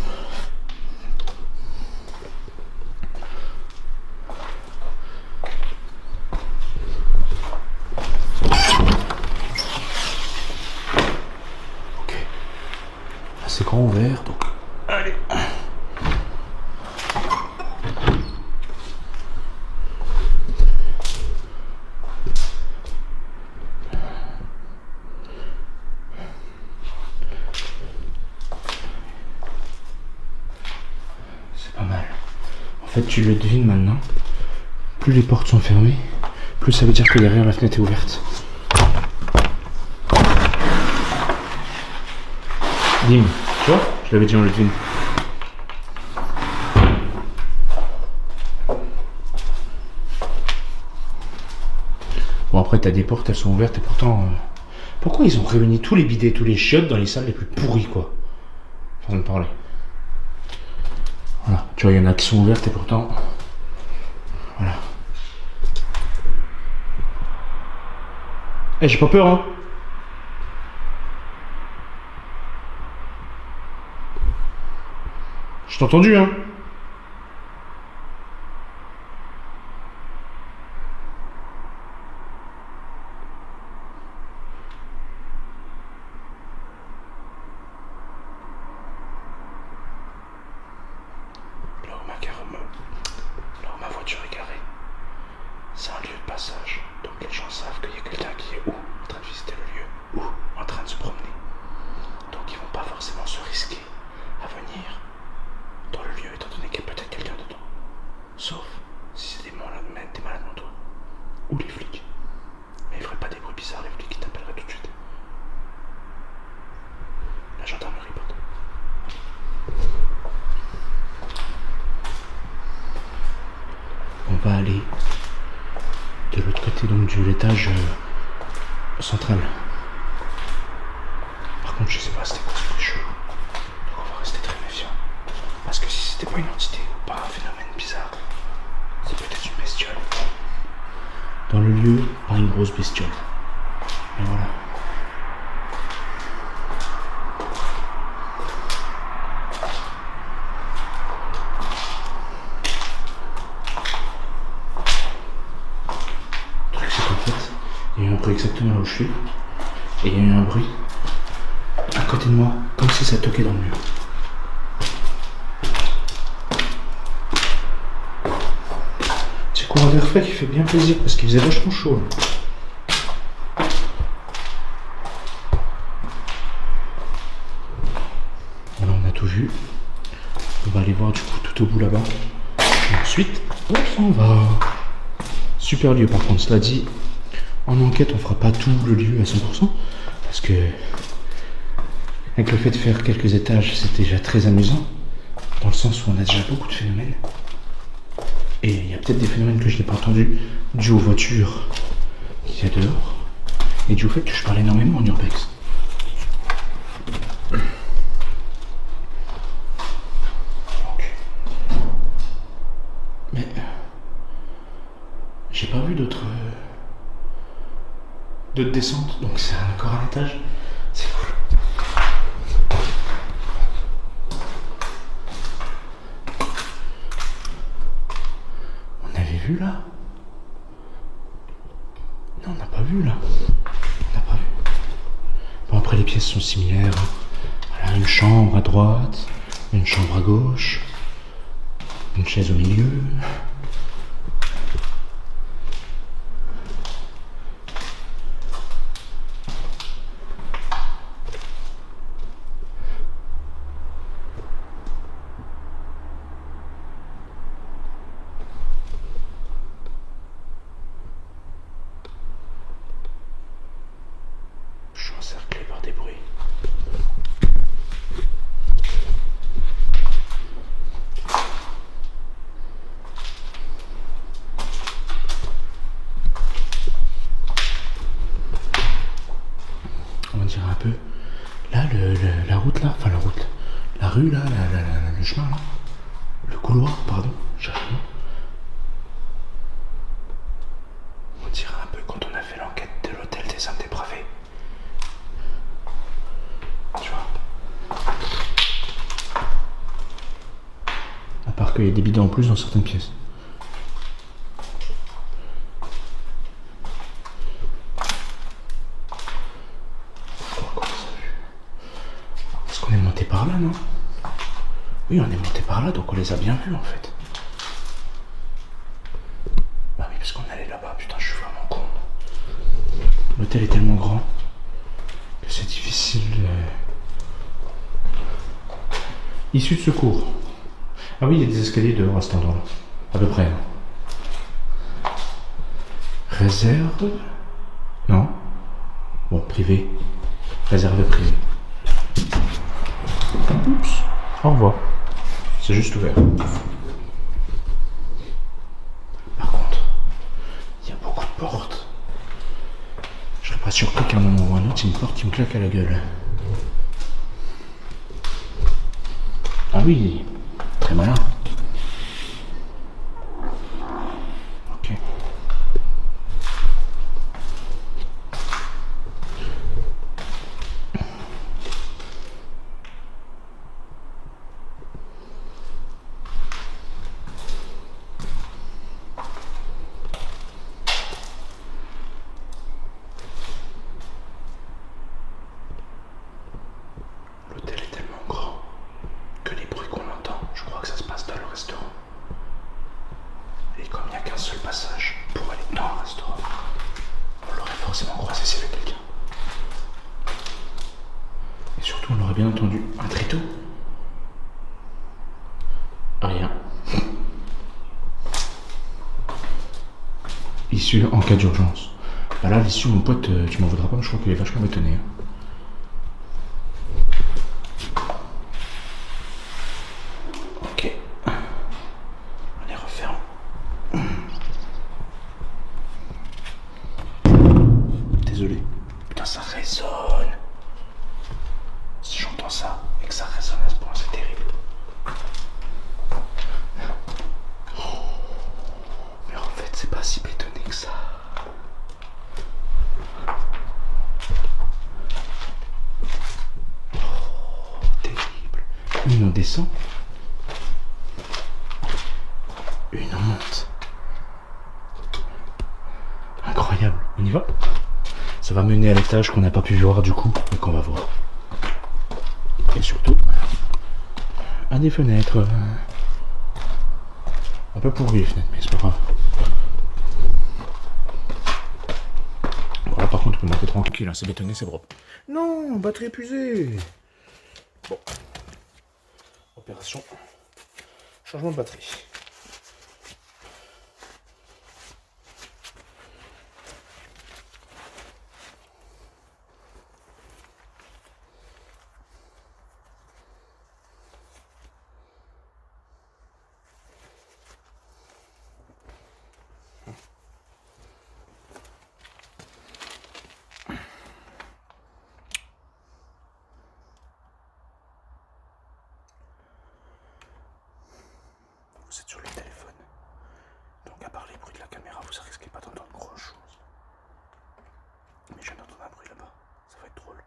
C'est grand ouvert, donc allez. C'est pas mal. En fait, tu le devines maintenant. Plus les portes sont fermées, plus ça veut dire que derrière la fenêtre est ouverte. Bim. Tu vois? Je l'avais dit, on le devine. Bon, après, t'as des portes, elles sont ouvertes et pourtant. Pourquoi ils ont réuni tous les bidets, tous les chiottes dans les salles les plus pourries, quoi? Façon de parler. Voilà. Tu vois, il y en a qui sont ouvertes et pourtant. Voilà. Eh, j'ai pas peur, hein? Je t'ai entendu, hein? Là où ma voiture est garée, c'est un lieu de passage. Donc les gens savent qu'il y a quelqu'un qui est ou en train de visiter le lieu, ou en train de se promener. Donc ils vont pas forcément se risquer à venir dans le lieu, étant donné qu'il y a peut-être quelqu'un dedans. Sauf si c'est des malades mentaux. Ou les flics. Mais ils feraient pas des bruits bizarres, les flics, ils t'appelleraient tout de suite. La gendarmerie, pardon. On va aller de l'autre côté donc de l'étage central. Par contre, je sais pas c'était quoi ce truc chelou. Donc on va rester très méfiant. Parce que si c'était pas une entité ou pas un phénomène bizarre, c'est peut-être une bestiole. Dans le lieu, pas une grosse bestiole. Mais voilà. Le truc c'est qu'en fait, il y a eu un bruit exactement là où je suis. Et il y a eu un bruit à côté de moi, comme si ça toquait dans le mur. C'est courant d'air frais qui fait bien plaisir parce qu'il faisait vachement chaud. Là. Voilà, on a tout vu. On va aller voir du coup tout au bout là-bas. Et ensuite, on s'en va. Super lieu par contre, cela dit, en enquête on fera pas tout le lieu à 100%. Parce que avec le fait de faire quelques étages, c'est déjà très amusant. Dans le sens où on a déjà beaucoup de phénomènes. Et il y a peut-être des phénomènes que je n'ai pas entendus, dû aux voitures qu'il y a dehors. Et dû au fait que je parle énormément en urbex. Mais j'ai pas vu d'autres descentes, donc c'est encore un étage. C'est cool. On avait vu là? Non, on n'a pas vu là. On n'a pas vu. Bon, après les pièces sont similaires. Voilà, une chambre à droite, une chambre à gauche, une chaise au milieu. Je suis encerclé par des bruits. On dirait un peu. Là, la route là, enfin la route, la rue là, le chemin là, le couloir, pardon, cherche le mot. On dirait un peu quand on a fait l'enquête de l'hôtel des hommes dépravés. Tu vois. À part qu'il y a des bidons en plus dans certaines pièces. Est-ce qu'on est monté par là, non? Oui, on est monté par là, donc on les a bien vus en fait. Bah oui, parce qu'on allait là-bas, putain, je suis vraiment con. L'hôtel est tellement grand que c'est difficile. Issue de secours. Ah oui, il y a des escaliers dehors à cet endroit-là. À peu près. Réserve. Non. Bon, privé. Réserve privée. Oups. Au revoir. C'est juste ouvert. Par contre, il y a beaucoup de portes. Je serais pas surpris qu'à un moment ou un autre, il y a une porte qui me claque à la gueule. Ah oui, très malin. Ok. L'hôtel est tellement grand que les bruits qu'on entend, je crois que ça se passe dans le restaurant. Et comme il n'y a qu'un seul passage pour aller dans le restaurant, on l'aurait forcément croisé s'il y avait quelqu'un. Et surtout, on aurait bien entendu un tréteau. Rien. Issue en cas d'urgence. Bah là, l'issue, mon pote, tu m'en voudras pas, mais je crois qu'il est vachement étonné. Ok. On les referme. Désolé. Putain, ça résonne. Si j'entends ça et que ça résonne à ce point, c'est terrible. Mais en fait, c'est pas si bétonné que ça. Oh, terrible. Une on descend. Une on monte. Incroyable. On y va? Ça va mener à l'étage qu'on n'a pas pu voir du coup, mais qu'on va voir. Et surtout, à des fenêtres. Un peu pourries les fenêtres, mais c'est pas grave. Voilà, par contre, on peut monter tranquille, hein, c'est bétonné, c'est propre. Non, batterie épuisée. Bon. Opération. Changement de batterie. Vous êtes sur le téléphone. Donc à part les bruits de la caméra, vous risquez pas d'entendre grand chose. Mais je viens d'entendre un bruit là-bas. Ça va être drôle.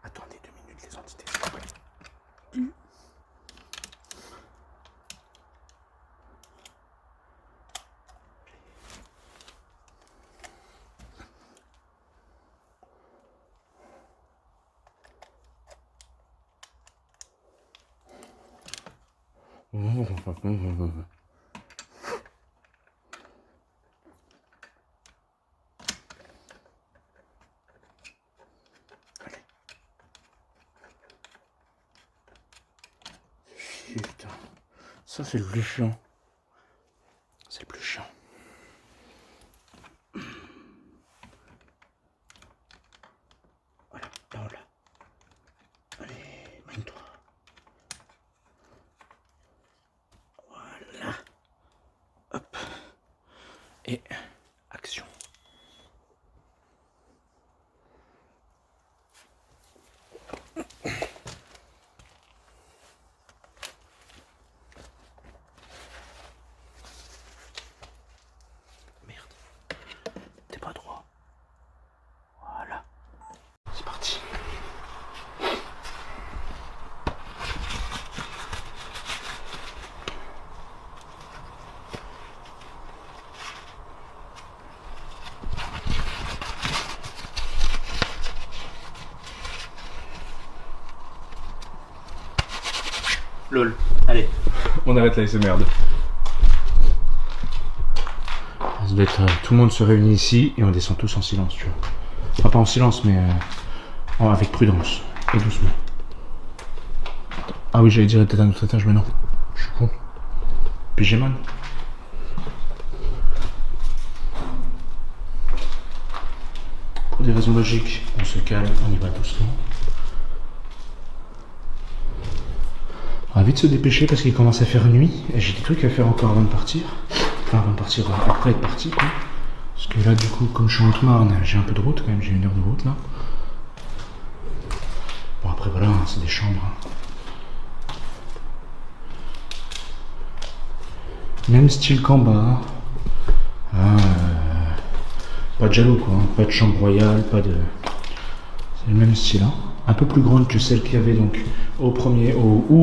Attendez 2 minutes les entités. Putain, ça c'est le plus chiant. C'est le plus chiant. Voilà, là, voilà. Allez, mène-toi. Voilà. Hop. Et action. Merde. T'es pas droit. Voilà. C'est parti. Lol, allez. On arrête là, c'est merde. Ça doit être, tout le monde se réunit ici et on descend tous en silence, tu vois. Enfin, pas en silence, mais avec prudence et doucement. Ah oui, j'allais dire peut-être à un autre étage, mais non. Je suis con. Pigeman. Pour des raisons logiques, on se calme, on y va doucement. va vite se dépêcher parce qu'il commence à faire nuit. Et j'ai des trucs à faire encore avant de partir. Enfin, avant de partir, après être parti, quoi. Parce que là, du coup, comme je suis en Haute-Marne, j'ai un peu de route quand même. J'ai 1 heure de route, là. Bon, après, voilà, hein, c'est des chambres. Même style qu'en bas. Pas de jaloux, quoi. Hein. Pas de chambre royale, pas de... C'est le même style, hein. Un peu plus grande que celle qu'il y avait donc au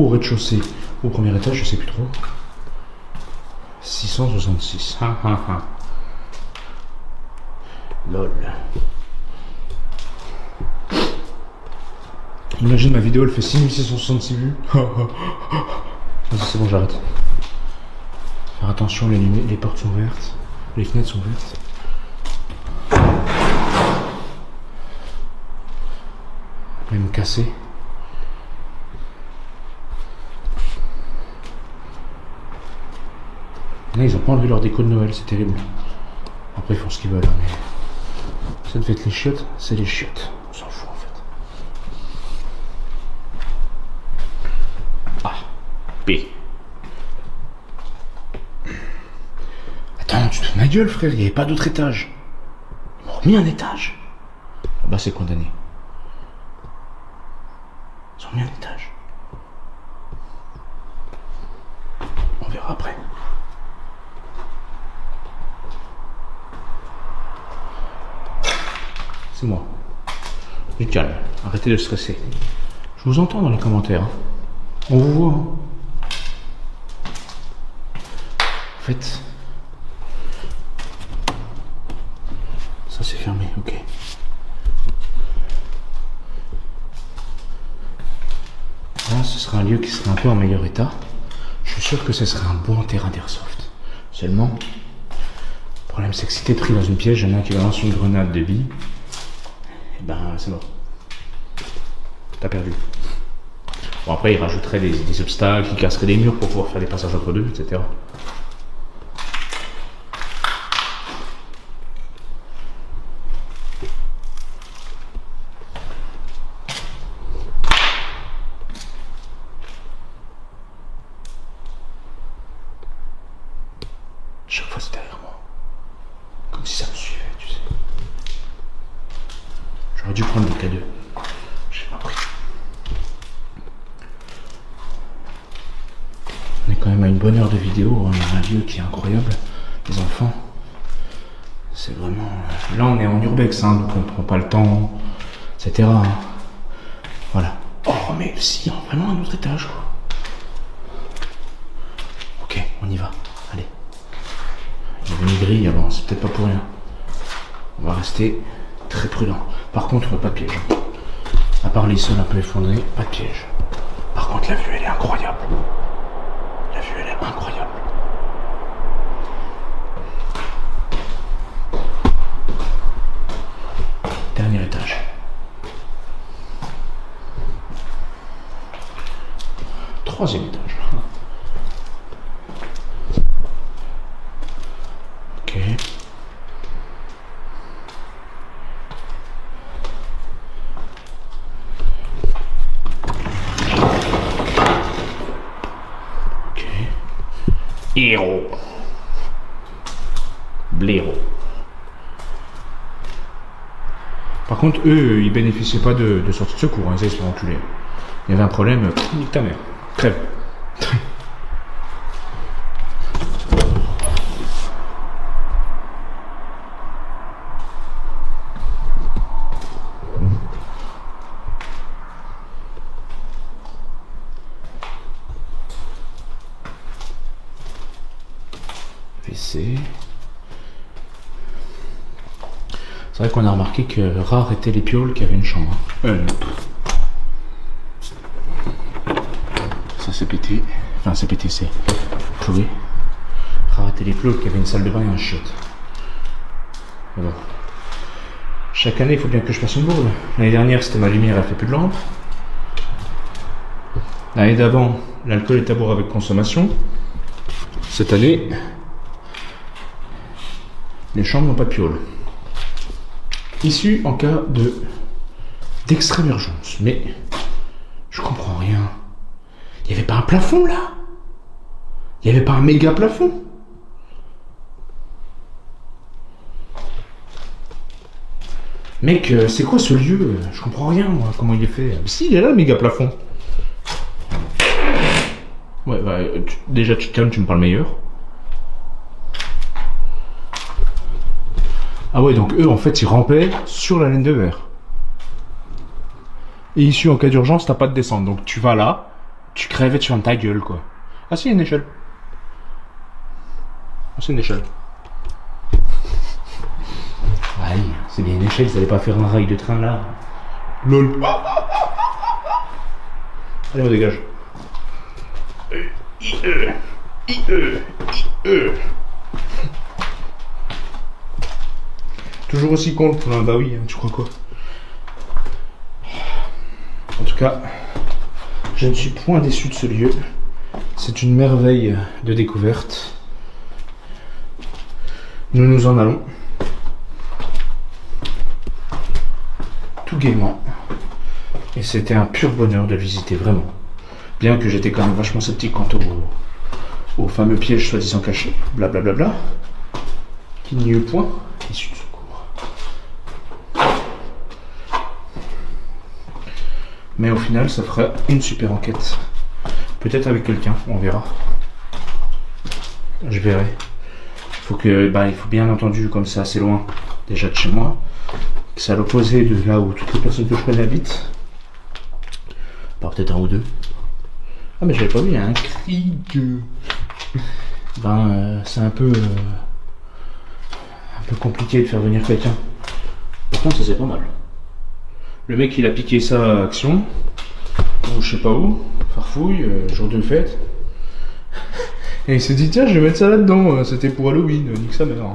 rez-de-chaussée, au premier étage, je sais plus trop. 666. Lol. Imagine ma vidéo, elle fait 6666 vues. C'est bon, j'arrête. Faire attention, les portes sont ouvertes, les fenêtres sont ouvertes. Même cassé. Là, ils ont pas enlevé leur déco de Noël, c'est terrible. Après, ils font ce qu'ils veulent, hein, mais ça devait être les chiottes, c'est les chiottes. On s'en fout en fait. A, B. Attends, tu te fous de ma gueule, frère, il n'y avait pas d'autre étage. Ils m'ont remis un étage. Ah bah, c'est condamné. Ils ont mis un étage. On verra après. C'est moi. Du calme. Arrêtez de stresser. Je vous entends dans les commentaires. Hein. On vous voit. Hein. En fait... Ça c'est fermé, ok. Là, ce sera un lieu qui serait un peu en meilleur état. Je suis sûr que ce serait un bon terrain d'airsoft. Seulement, le problème c'est que si t'es pris dans une piège, il y en a un qui balance une grenade de billes. Et ben, c'est mort. T'as perdu. Bon, après, il rajouterait des obstacles, il casserait des murs pour pouvoir faire des passages entre deux, etc. Chaque fois, c'est derrière moi. Comme si ça me suivait, tu sais. J'aurais dû prendre des K2. J'ai pas pris. On est quand même à une bonne heure de vidéo. On a un lieu qui est incroyable. Les enfants. C'est vraiment... Là, on est en urbex, hein, donc on prend pas le temps, etc. Hein. Voilà. Oh, mais si, vraiment un autre étage, quoi. Ok, on y va. Allez. Il y avait une grille avant, c'est peut-être pas pour rien. On va rester très prudent. Par contre, pas de piège. À part les sols un peu effondrés, pas de piège. Par contre, la vue, elle est incroyable. La vue, elle est incroyable. Dernier étage. Troisième étage. Ok. Ok. Héros. Blaireau. Par contre, eux, ils bénéficiaient pas de sortie de secours, hein, ils se font enculer. Il y avait un problème, nique ta mère. Crève. WC. C'est vrai qu'on a remarqué que rares étaient les pioles qui avaient une chambre. Ça c'est pété. Enfin c'est pété, c'est cloué. Rares étaient les pioles qui avaient une salle de bain et un chiotte. Mais bon. Chaque année il faut bien que je fasse une bourde. L'année dernière c'était ma lumière, elle fait plus de lampe. L'année d'avant, l'alcool est à boire avec consommation. Cette année, les chambres n'ont pas de pioles. Issu en cas d'extrême urgence. Mais je comprends rien. Il y avait pas un plafond là? Il y avait pas un méga plafond? Mec, c'est quoi ce lieu? Je comprends rien, moi, comment il est fait. Si, il est là, le méga plafond. Ouais, bah, déjà, tu te calmes, tu me parles meilleur. Ah ouais, donc eux, en fait, ils rampaient sur la laine de verre. Et ici, en cas d'urgence, t'as pas de descente. Donc tu vas là, tu crèves et tu fermes ta gueule, quoi. Ah si, il y a une échelle. Ah, c'est une échelle. Aïe, c'est bien une échelle, ils allaient pas faire un rail de train là. LOL. Allez, on dégage. Toujours aussi con le poulain, bah oui, hein, tu crois quoi? En tout cas, je ne suis point déçu de ce lieu. C'est une merveille de découverte. Nous nous en allons. Tout gaiement. Et c'était un pur bonheur de le visiter, vraiment. Bien que j'étais quand même vachement sceptique quant au fameux piège soi-disant caché, blablabla, qu'il n'y eut point issue de secours. Mais au final, ça fera une super enquête. Peut-être avec quelqu'un, on verra. Je verrai. Il faut bien entendu, comme c'est assez loin, déjà de chez moi, que c'est à l'opposé de là où toutes les personnes que je connais habitent. Par peut-être un ou deux. Ah mais j'avais pas vu, il y a un cri de... c'est un peu compliqué de faire venir quelqu'un. Pourtant ça c'est pas mal. Le mec il a piqué ça à Action, ou je sais pas où, farfouille, jour de fête. Et il s'est dit tiens je vais mettre ça là-dedans, c'était pour Halloween, nique sa mère.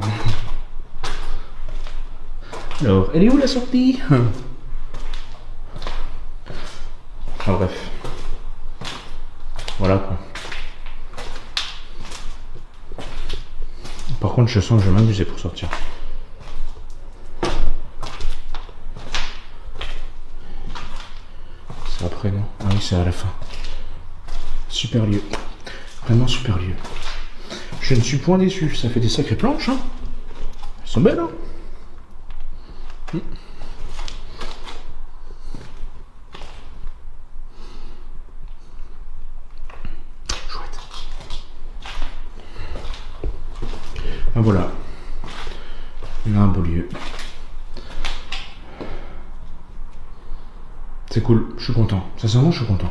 Alors, elle est où la sortie? Enfin bref. Voilà quoi. Par contre je sens que je vais m'amuser pour sortir. C'est après non? Ah oui c'est à la fin. Super lieu. Vraiment super lieu. Je ne suis point déçu, ça fait des sacrées planches hein. Elles sont belles hein. Chouette. Ah, voilà. On a un beau lieu. C'est cool, je suis content. Sincèrement, je suis content.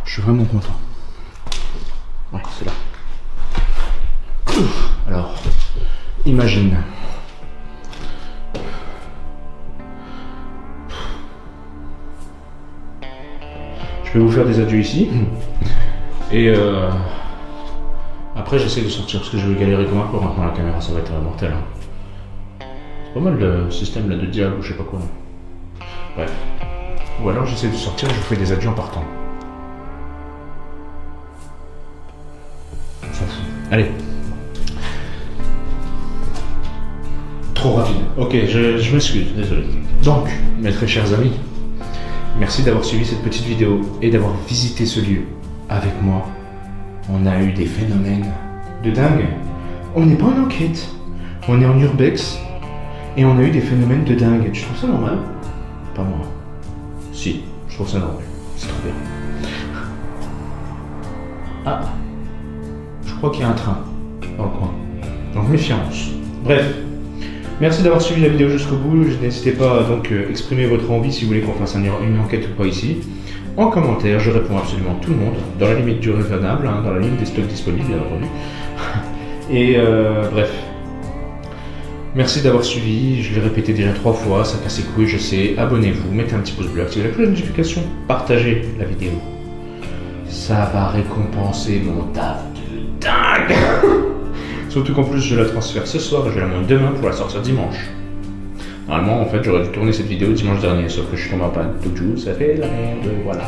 Je suis vraiment content. Ouais, c'est là. Alors, imagine. Je vais vous faire des adieux ici. Et après, j'essaie de sortir parce que je vais galérer comme un peu maintenant. La caméra, ça va être mortel. Hein. C'est pas mal le système là de dialogue ou je sais pas quoi. Bref. Ou alors j'essaie de sortir et je vous fais des adieux en partant. On s'en fout. Allez. Trop rapide. Ok, je m'excuse, désolé. Donc, mes très chers amis, merci d'avoir suivi cette petite vidéo et d'avoir visité ce lieu avec moi. On a eu des phénomènes de dingue. On n'est pas en enquête, on est en urbex et on a eu des phénomènes de dingue. Tu trouves ça normal? Pas moi. Si, je trouve ça normal. C'est trop bien. Ah, je crois qu'il y a un train dans le coin. Donc méfiance. Bref. Merci d'avoir suivi la vidéo jusqu'au bout. N'hésitez pas à donc exprimer votre envie si vous voulez qu'on fasse une enquête ou pas ici. En commentaire, je réponds absolument tout le monde, dans la limite du raisonnable, hein, dans la limite des stocks disponibles, bien entendu. Et bref. Merci d'avoir suivi, je l'ai répété déjà 3 fois, ça casse les couilles, je sais. Abonnez-vous, mettez un petit pouce bleu, activez la cloche de notification, partagez la vidéo. Ça va récompenser mon taf de dingue. Surtout qu'en plus je la transfère ce soir et je vais la monter demain pour la sortir dimanche. Normalement en fait j'aurais dû tourner cette vidéo dimanche dernier, sauf que je suis tombé en panne. Donc ça fait la merde, voilà.